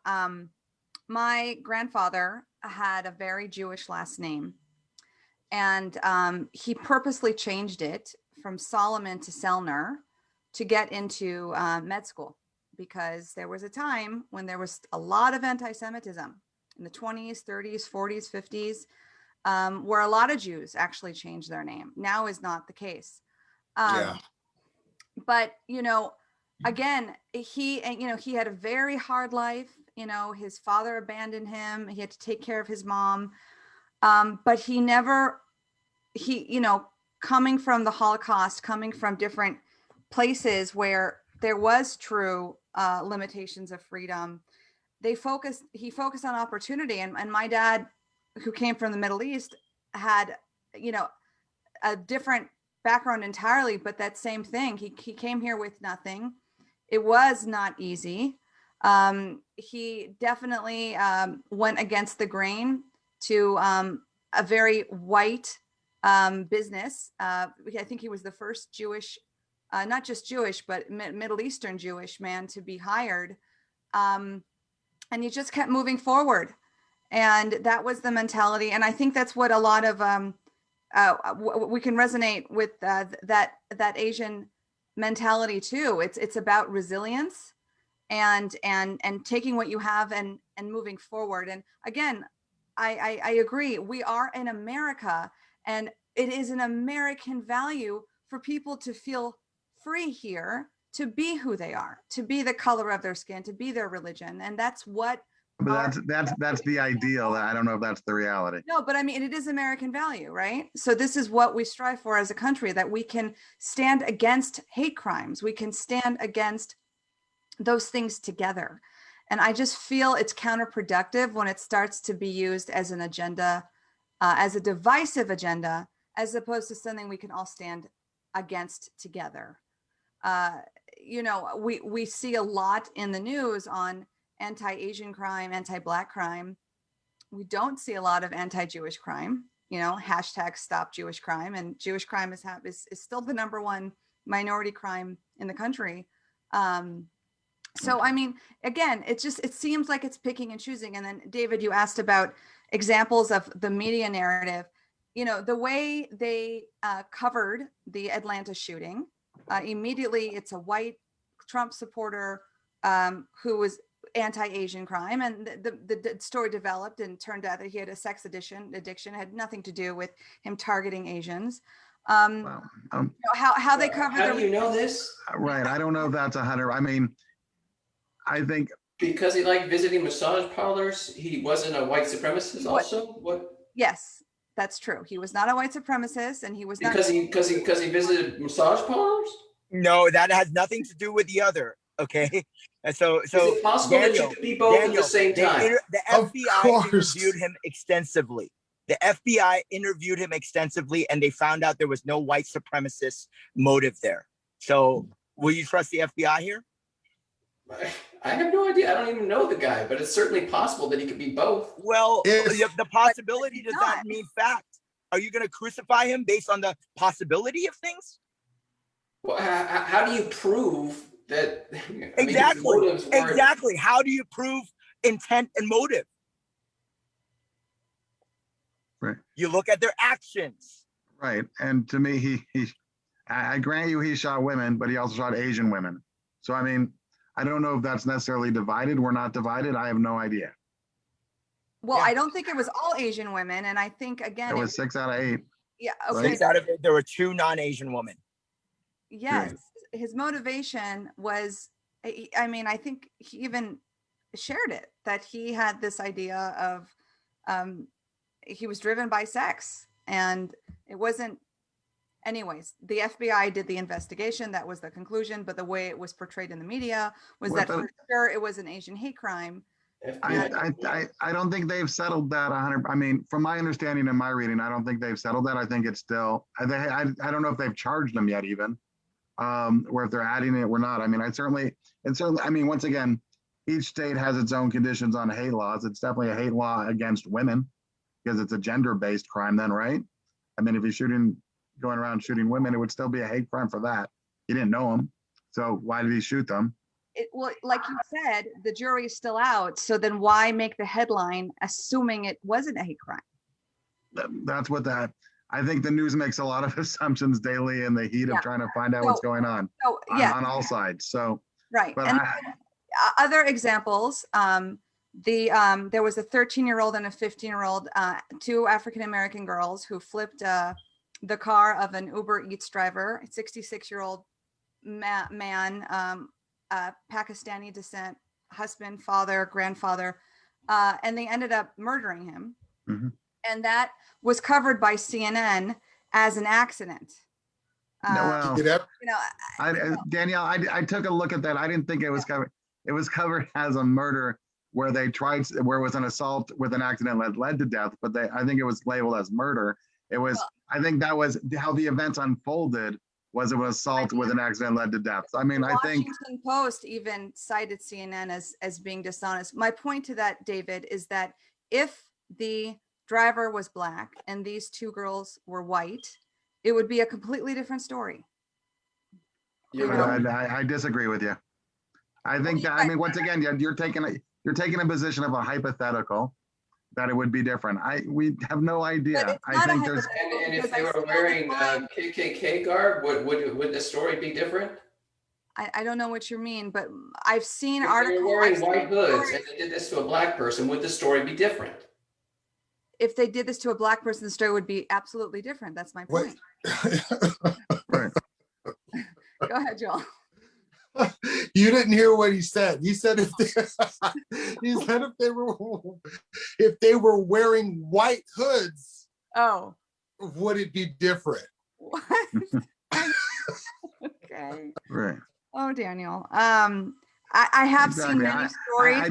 My grandfather had a very Jewish last name. And he purposely changed it from Solomon to Selner to get into med school, because there was a time when there was a lot of anti-Semitism in the 20s, 30s, 40s, 50s, where a lot of Jews actually changed their name. Now is not the case. But, again, he had a very hard life. His father abandoned him. He had to take care of his mom. But coming from the Holocaust, coming from different places where there was true limitations of freedom, he focused on opportunity. And my dad, who came from the Middle East, had, a different background entirely, but that same thing. He came here with nothing. It was not easy. He definitely went against the grain to a very white business. I think he was the first Jewish, not just Jewish, but Middle Eastern Jewish man to be hired. And and you just kept moving forward. And that was the mentality. And I think that's what a lot of, we can resonate with that Asian mentality too. It's about resilience and taking what you have and moving forward. And again, I agree. We are in America, and it is an American value for people to feel free here, to be who they are, to be the color of their skin, to be their religion. And that's what. But that's the ideal. I don't know if that's the reality. No, but I mean, it is American value, right? So this is what we strive for as a country, that we can stand against hate crimes. We can stand against those things together. And I just feel it's counterproductive when it starts to be used as an agenda, as a divisive agenda, as opposed to something we can all stand against together. We see a lot in the news on anti-Asian crime, anti-Black crime. We don't see a lot of anti-Jewish crime, hashtag stop Jewish crime. And Jewish crime is still the #1 minority crime in the country. So, I mean, again, it seems like it's picking and choosing. And then David, you asked about examples of the media narrative. The way they covered the Atlanta shooting, immediately it's a white Trump supporter who was anti-Asian crime, and the story developed and turned out that he had a sex addiction, had nothing to do with him targeting Asians. Wow. How they cover. How do you know this? Right. I don't know if that's 100. I mean, I think because he liked visiting massage parlors, he wasn't a white supremacist. Also, what? Yes, that's true. He was not a white supremacist, and he was not because he visited massage parlors. No, that has nothing to do with the other. Okay, and so is it possible that you could be both at the same time? The FBI interviewed him extensively. The FBI interviewed him extensively, and they found out there was no white supremacist motive there. So, will you trust the FBI here? I have no idea. I don't even know the guy, but it's certainly possible that he could be both. Well, the possibility does not mean fact. Are you going to crucify him based on the possibility of things? Well, how do you prove that? Exactly. How do you prove intent and motive? Right. You look at their actions. Right. And to me, I grant you he shot women, but he also shot Asian women. So, I mean, I don't know if that's necessarily divided. We're not divided. I have no idea. Well, yeah. I don't think it was all Asian women. And I think, again, it was 6 out of 8. Yeah. Okay. 6 out of 8. There were 2 non-Asian women. Yes. Right. His motivation was, I mean, I think he even shared it, that he had this idea of, he was driven by sex, and it wasn't. Anyways, the FBI did the investigation. That was the conclusion. But the way it was portrayed in the media was that for sure it was an Asian hate crime. I don't think they've settled that 100. I mean, from my understanding and my reading, I don't think they've settled that. I think it's still. I don't know if they've charged them yet, even, or if they're adding it or not. I mean, I mean, once again, each state has its own conditions on hate laws. It's definitely a hate law against women because it's a gender-based crime. Then, right? I mean, if you're going around shooting women, it would still be a hate crime for that. He didn't know them, so why did he shoot them? Well, like you said, the jury is still out. So then why make the headline assuming it wasn't a hate crime? That's what I think the news makes a lot of assumptions daily in the heat of trying to find out what's going on on all sides. So right. But and other examples, there was a 13-year-old and a 15-year-old, 2 African-American girls who flipped the car of an Uber Eats driver, a 66-year-old man, Pakistani descent, husband, father, grandfather, and they ended up murdering him. Mm-hmm. And that was covered by CNN as an accident. Danielle, I took a look at that. I didn't think it was covered. It was covered as a murder where it was an assault with an accident that led to death, but I think it was labeled as murder. It was, I think that was how the events unfolded. Was it was assault with an accident led to death? I mean, I think Washington Post even cited CNN as being dishonest. My point to that, David, is that if the driver was Black and these 2 girls were white, it would be a completely different story. I disagree with you. I think that, I mean, once again, you're taking you're taking a position of a hypothetical that it would be different. We have no idea. I think there's. And if they were wearing KKK garb, would the story be different? I don't know what you mean, but I've seen If articles. they were wearing white hoods and they did this to a black person, would the story be different? If they did this to a black person, the story would be absolutely different. That's my point. Right. Go ahead, Joel. You didn't hear what he said. He said if they were wearing white hoods, Oh, would it be different? what? Okay. Right. Oh, Daniel. I have seen Exactly. many stories.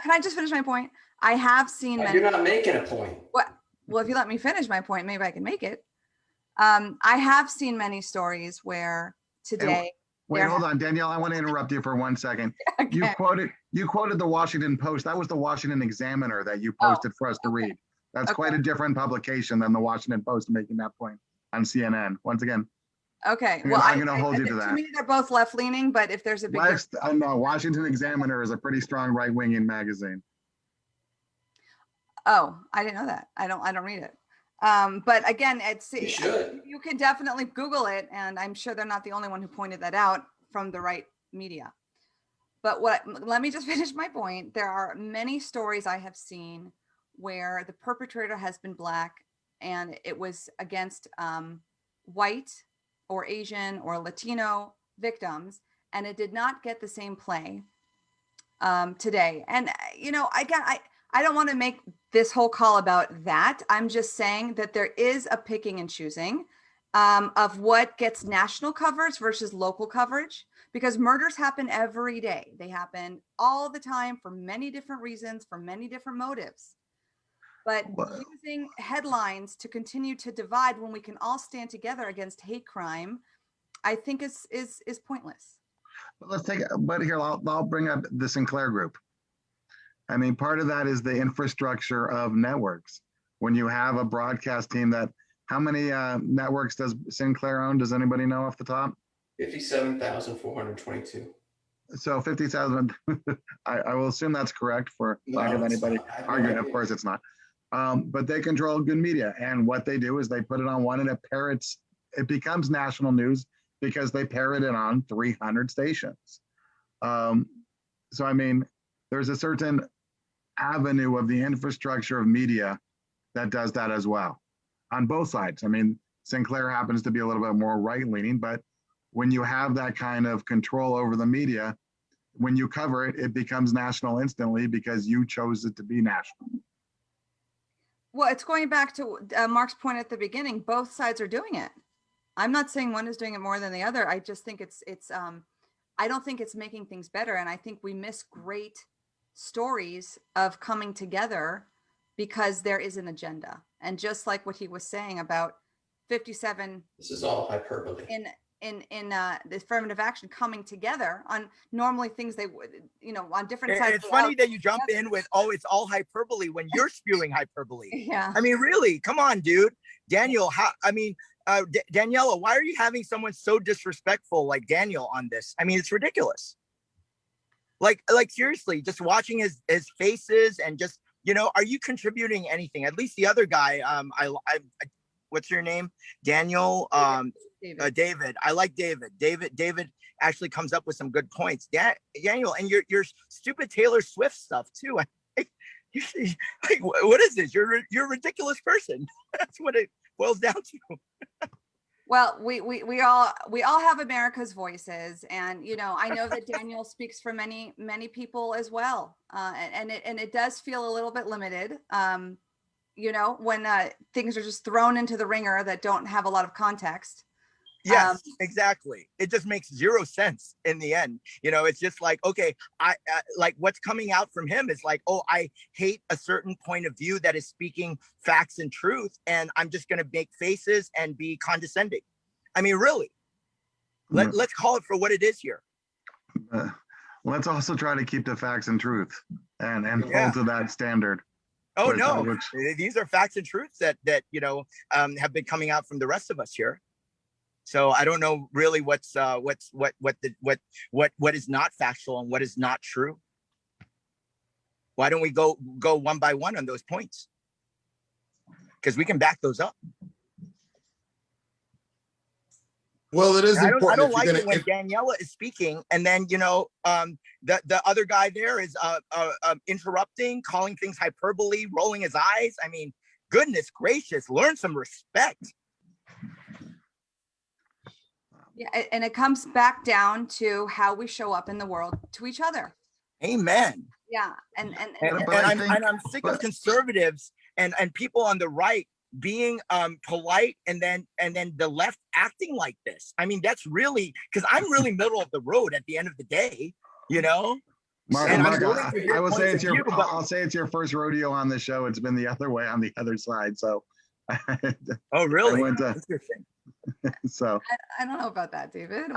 Can I just finish my point? I have seen many. You're not making a point. What? Well, if you let me finish my point, maybe I can make it. I have seen many stories where today. Wait, hold on, Danielle. I want to interrupt you for 1 second. Okay. You quoted the Washington Post. That was the Washington Examiner that you posted for us to read. That's quite a different publication than the Washington Post making that point on CNN. Once again. Okay. I'm Well, I'm going to hold you to that. To me, they're both left leaning, but if there's a big difference. No, Washington Examiner is a pretty strong right-winging magazine. Oh, I didn't know that. I don't read it. But again, You should. you can definitely Google it, and I'm sure they're not the only one who pointed that out from the right media. But let me just finish my point. There are many stories I have seen where the perpetrator has been black, and it was against white or Asian or Latino victims, and it did not get the same play today. And again, I don't want to make this whole call about that. I'm just saying that there is a picking and choosing of what gets national coverage versus local coverage, because murders happen every day. They happen all the time for many different reasons, for many different motives. But using headlines to continue to divide when we can all stand together against hate crime, I think is pointless. But here, I'll bring up the Sinclair Group. I mean, part of that is the infrastructure of networks. When you have a broadcast team how many networks does Sinclair own? Does anybody know off the top? 57,422. So 50,000, I will assume that's correct for lack of anybody arguing. Of course it's not. But they control good media. And what they do is they put it on one and it becomes national news because they parrot it on 300 stations. So, I mean, there's a certain avenue of the infrastructure of media that does that as well on both sides. I mean, Sinclair happens to be a little bit more right-leaning, but when you have that kind of control over the media, when you cover it, it becomes national instantly because you chose it to be national. Well, it's going back to Mark's point at the beginning. Both sides are doing it. I'm not saying one is doing it more than the other. I just think I don't think it's making things better. And I think we miss great stories of coming together because there is an agenda. And just like what he was saying about 57. This is all hyperbole. In the affirmative action coming together on normally things they would, on different sides. It's funny that you jump in with, it's all hyperbole when you're spewing hyperbole. Yeah. I mean, really, come on, dude. Daniel, Daniella, why are you having someone so disrespectful like Daniel on this? I mean, it's ridiculous. Like seriously, just watching his faces and just, are you contributing anything? At least the other guy, what's your name? Daniel, David. I like David. David actually comes up with some good points. Daniel, and your stupid Taylor Swift stuff too. Like, what is this? You're a ridiculous person. That's what it boils down to. Well, we all have America's voices, and I know that Daniel speaks for many people as well, and it does feel a little bit limited. When things are just thrown into the ringer that don't have a lot of context. Yes, exactly. It just makes zero sense in the end. It's just like, okay, I like what's coming out from him is like, I hate a certain point of view that is speaking facts and truth, and I'm just going to make faces and be condescending. I mean, really, let's call it for what it is here. Let's also try to keep the facts and truth and hold to that standard. Oh, no, these are facts and truths that have been coming out from the rest of us here. So I don't know really what is not factual and what is not true. Why don't we go one by one on those points? Because we can back those up. Well, it is I important. don't like it when Daniella is speaking, and then the other guy there is interrupting, calling things hyperbole, rolling his eyes. I mean, goodness gracious, learn some respect. Yeah, and it comes back down to how we show up in the world to each other. Amen. Yeah, and I'm sick of conservatives and people on the right being polite and then the left acting like this. I mean, that's really, because I'm really middle of the road at the end of the day, Mark, And I'm Mark, willing to hear I will points say of it's your view, but- I'll say it's your first rodeo on the show. It's been the other way on the other side. So Oh, really? Interesting. So I don't know about that, David.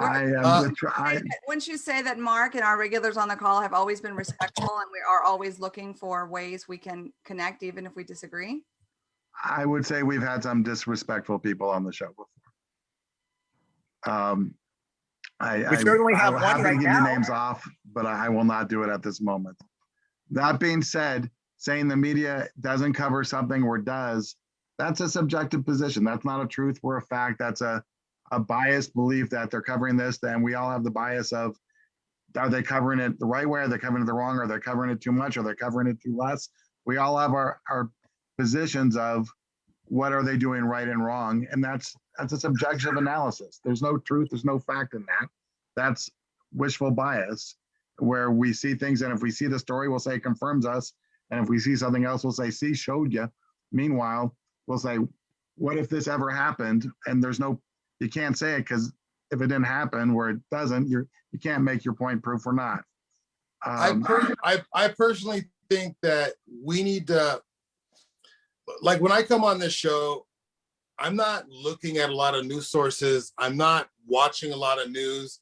Wouldn't you say that Mark and our regulars on the call have always been respectful, and we are always looking for ways we can connect, even if we disagree? I would say we've had some disrespectful people on the show before. We certainly have I'm one happy right to give now. you names off, but I will not do it at this moment. That being said, saying the media doesn't cover something or does, that's a subjective position. That's not a truth or a fact. That's a biased belief that they're covering this. Then we all have the bias of, are they covering it the right way? Are they covering it the wrong? Are they covering it too much? Are they covering it too less? We all have our positions of what are they doing right and wrong. And that's a subjective analysis. There's no truth. There's no fact in that. That's wishful bias, where we see things. And if we see the story, we'll say it confirms us. And if we see something else, we'll say, see, showed you. Meanwhile, we'll say, what if this ever happened? And you can't say it, because if it didn't happen where it doesn't, you can't make your point proof or not. I personally think that we need to, like, when I come on this show, I'm not looking at a lot of news sources. I'm not watching a lot of news.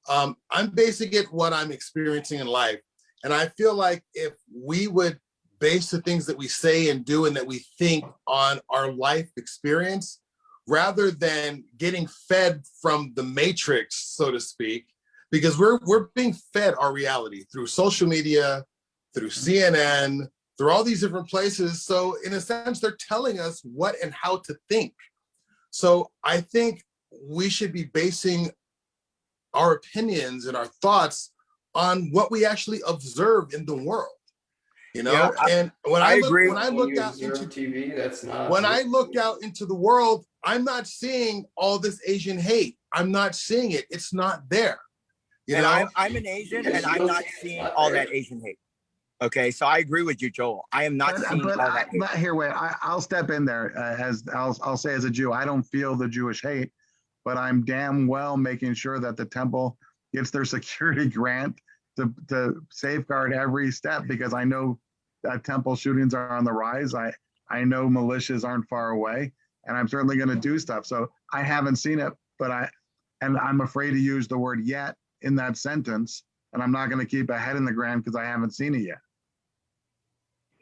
I'm basing it what I'm experiencing in life. And I feel like if we would base the things that we say and do and that we think on our life experience, rather than getting fed from the matrix, so to speak, because we're being fed our reality through social media, through CNN, through all these different places. So in a sense, they're telling us what and how to think. So I think we should be basing our opinions and our thoughts on what we actually observe in the world. Yeah, and when I I look, agree. when I look out into TV, that's not. when I look out into the world, I'm not seeing all this Asian hate. I'm not seeing it. It's not there. I'm an Asian, and I'm not seeing all that Asian hate. Okay, so I agree with you, Joel. I am not seeing all that hate. But here, wait, I'll step in there as I'll say, as a Jew, I don't feel the Jewish hate, but I'm damn well making sure that the temple gets their security grant to safeguard every step, because I know that temple shootings are on the rise. I know militias aren't far away, and I'm certainly going to do stuff. So I haven't seen it, but I'm afraid to use the word yet in that sentence, and I'm not going to keep a head in the ground because I haven't seen it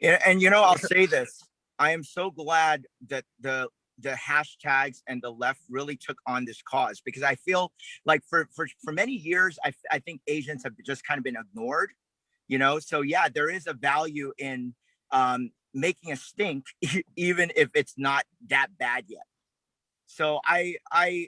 yet. And I'll say this: I am so glad that the hashtags and the left really took on this cause, because I feel like for many years, I think Asians have just kind of been ignored, So yeah, there is a value in making a stink, even if it's not that bad yet. So I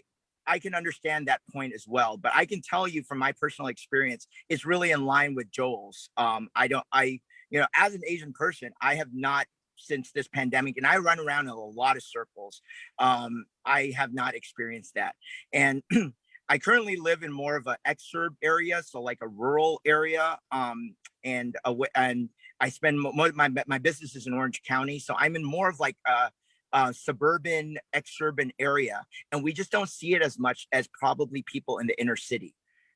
can understand that point as well, but I can tell you from my personal experience, it's really in line with Joel's. As an Asian person, I have not, since this pandemic, and I run around in a lot of circles, I have not experienced that. And I currently live in more of an exurb area, so like a rural area, and I spend my business is in Orange County, so I'm in more of like a suburban, exurban area, and we just don't see it as much as probably people in the inner city.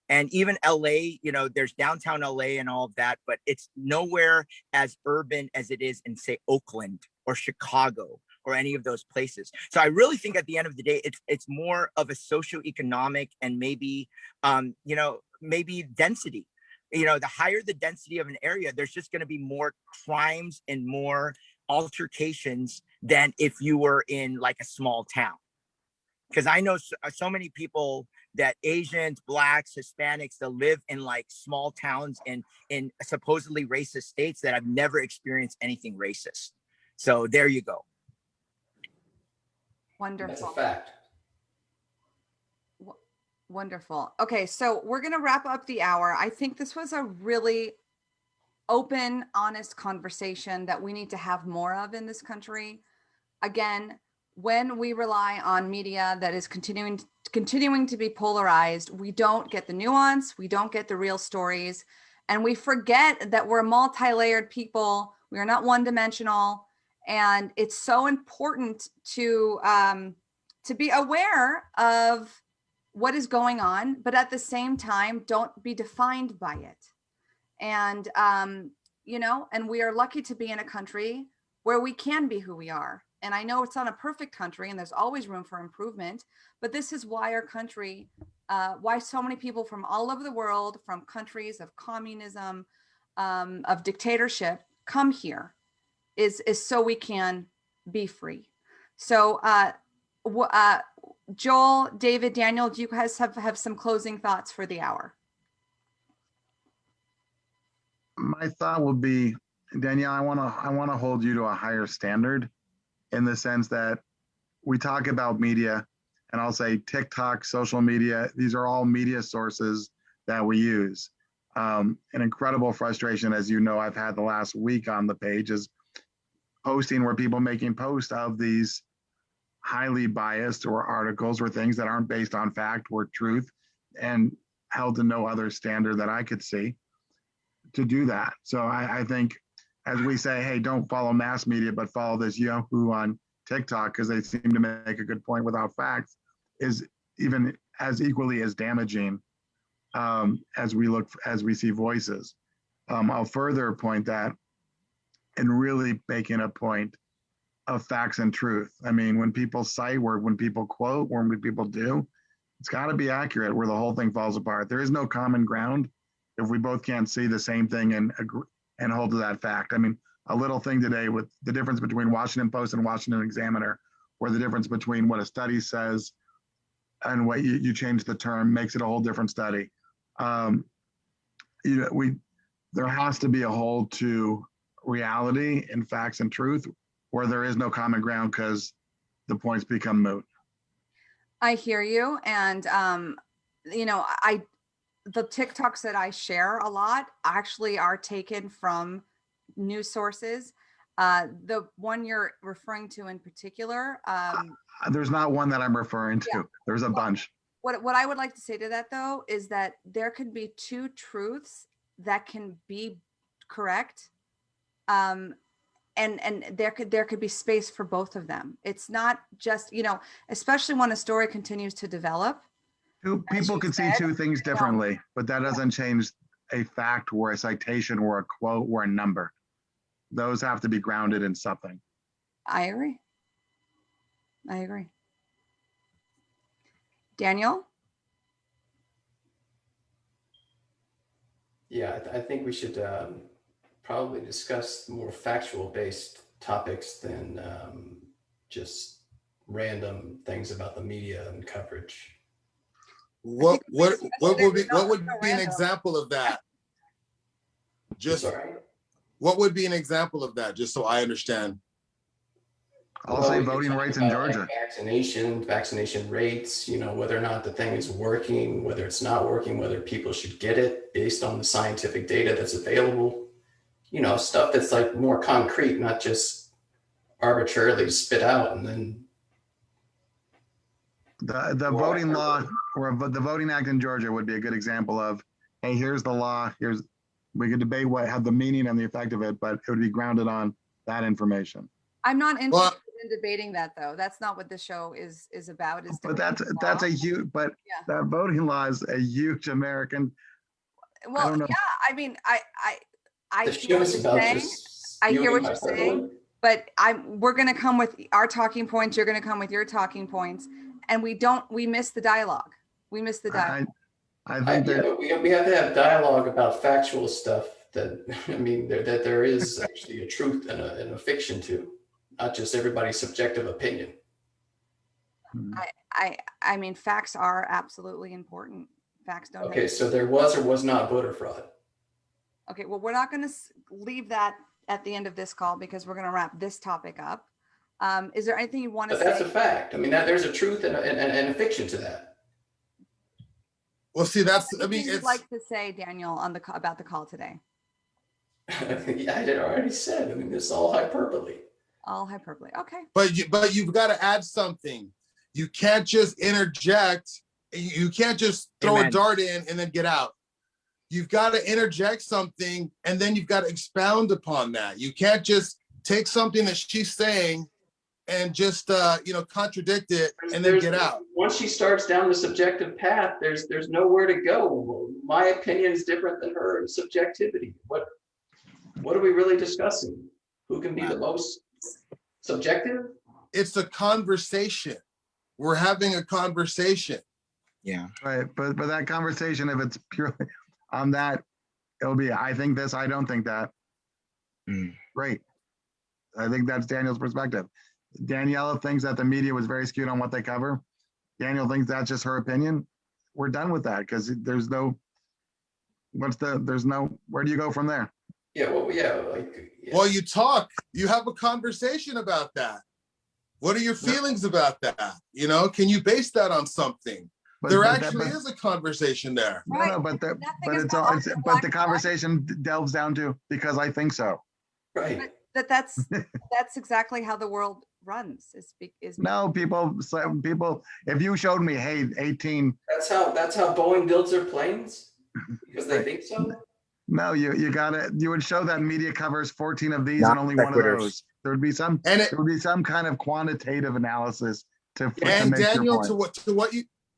And even LA, there's downtown LA and all of that, but it's nowhere as urban as it is in, say, Oakland or Chicago or any of those places. So I really think at the end of the day, it's more of a socioeconomic and maybe, maybe density. The higher the density of an area, there's just going to be more crimes and more altercations than if you were in like a small town. Because I know so many people that Asians, blacks, Hispanics, that live in like small towns in supposedly racist states that have never experienced anything racist. So there you go. Wonderful. That's a fact. Wonderful. Okay, so we're going to wrap up the hour. I think this was a really open, honest conversation that we need to have more of in this country. Again, when we rely on media that is continuing to be polarized, we don't get the nuance, we don't get the real stories, and we forget that we're multi-layered people. We are not one-dimensional, and it's so important to be aware of what is going on, but at the same time, don't be defined by it. And, you know, and we are lucky to be in a country where we can be who we are. And I know it's not a perfect country and there's always room for improvement, but this is why our country, why so many people from all over the world, from countries of communism, of dictatorship, come here is so we can be free. So, Joel, David, Daniel, do you guys have some closing thoughts for the hour? My thought would be, Danielle, I want to hold you to a higher standard, in the sense that we talk about media, and I'll say TikTok, social media, these are all media sources that we use. An incredible frustration, as you know, I've had the last week on the page is posting where people making posts of these highly biased or articles or things that aren't based on fact or truth, and held to no other standard that I could see to do that. So I think, as we say, hey, don't follow mass media, but follow this Yahoo on TikTok because they seem to make a good point without facts, is even as equally as damaging as we see voices. I'll further point that in really making a point of facts and truth. I mean, when people cite, when people quote, when people do, it's got to be accurate, where the whole thing falls apart. There is no common ground if we both can't see the same thing and agree and hold to that fact. I mean, a little thing today with the difference between Washington Post and Washington Examiner, or the difference between what a study says and what you change the term, makes it a whole different study. There has to be a hold to reality and facts and truth, where there is no common ground because the points become moot. I hear you. And, you know, the TikToks that I share a lot actually are taken from news sources. The one you're referring to in particular. There's not one that I'm referring to. Yeah. There's a bunch. What I would like to say to that, though, is that there could be two truths that can be correct. And there could be space for both of them. It's not just, you know, especially when a story continues to develop. People could see two things differently, but that doesn't change a fact or a citation or a quote or a number. Those have to be grounded in something. I agree. Daniel? Yeah, I think we should probably discuss more factual-based topics than just random things about the media and coverage. What would be an example of that? What would be an example of that, just so I understand? I'll say voting rights in Georgia. Like vaccination rates, you know, whether or not the thing is working, whether it's not working, whether people should get it based on the scientific data that's available. You know, stuff that's like more concrete, not just arbitrarily spit out and then. The voting law or the Voting Act in Georgia would be a good example of, hey, here's the law. We could debate what had the meaning and the effect of it, but it would be grounded on that information. I'm not interested in debating that, though. That's not what the show is about. But that's a huge. But yeah. That voting law is a huge American. Well, yeah. I mean, I hear what you're saying. I hear what you're saying. But we're going to come with our talking points. You're going to come with your talking points. And we miss the dialogue. We miss the dialogue. I think we have to have dialogue about factual stuff that there is actually a truth and a fiction to, not just everybody's subjective opinion. I mean, facts are absolutely important. Facts don't. Okay, so there was or was not voter fraud. Okay, well, we're not going to leave that at the end of this call because we're going to wrap this topic up. Is there anything you want to But say? that's a fact. I mean, there's a truth and a fiction to that. Well, see, that's, I What mean, would you it's like to say, Daniel, on about the call today? Yeah, I did already said. I mean, this is all hyperbole. All hyperbole. Okay. but you've got to add something. You can't just interject. You can't just throw Amen. a dart in and then get out. You've got to interject something and then you've got to expound upon that. You can't just take something that she's saying and just contradict it and then get out. Once she starts down the subjective path, there's nowhere to go. My opinion is different than her subjectivity. What are we really discussing? Who can be the most subjective? It's a conversation. We're having a conversation. Yeah. Right, but that conversation, if it's purely on that, it'll be, I think this, I don't think that. Great. I think that's Daniel's perspective. Daniela thinks that the media was very skewed on what they cover. Daniel thinks that's just her opinion. We're done with that because there's no, where do you go from there? Yeah, well, yeah, Well, you talk, you have a conversation about that. What are your feelings about that? Can you base that on something? There actually is a conversation there. No, but the conversation delves down to because I think so. right. That's exactly how the world runs. No, people, if you showed me, hey, 18. That's how Boeing builds their planes because they think so. No, you would show that media covers 14 of these and only one of those. There would be some kind of quantitative analysis to and make Daniel, your point.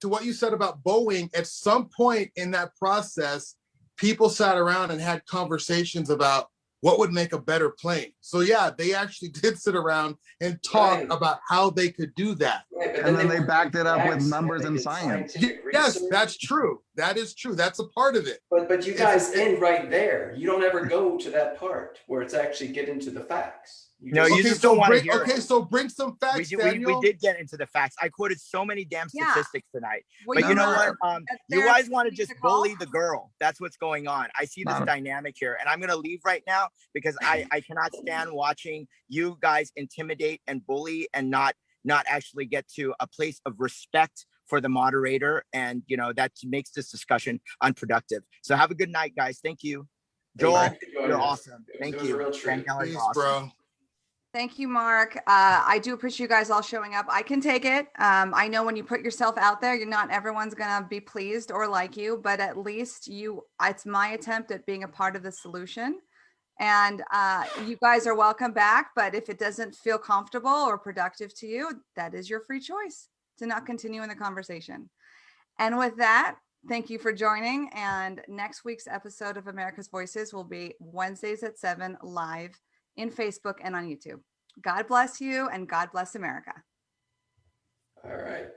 to what you said about Boeing, at some point in that process, people sat around and had conversations about what would make a better plane. So yeah, they actually did sit around and talk about how they could do that. Right, and then they backed it up with numbers and science. Yes, that's true. That is true. That's a part of it. But you guys end right there. You don't ever go to that part where it's actually get into the facts. You just don't want to hear it. So bring some facts, Daniel. We did get into the facts. I quoted so many damn statistics tonight. Well, but you know what? You guys want to just bully the girl. That's what's going on. I see this dynamic here. And I'm going to leave right now because I cannot stand watching you guys intimidate and bully and not actually get to a place of respect for the moderator. And, that makes this discussion unproductive. So have a good night, guys. Thank you. Joel, you're awesome. Thank you. Peace, bro. Thank you, Mark. I do appreciate you guys all showing up. I can take it. I know when you put yourself out there, not everyone's going to be pleased or like you, but at least it's my attempt at being a part of the solution. And you guys are welcome back. But if it doesn't feel comfortable or productive to you, that is your free choice to not continue in the conversation. And with that, thank you for joining. And next week's episode of America's Voices will be Wednesdays at 7 live in Facebook and on YouTube. God bless you and God bless America. All right.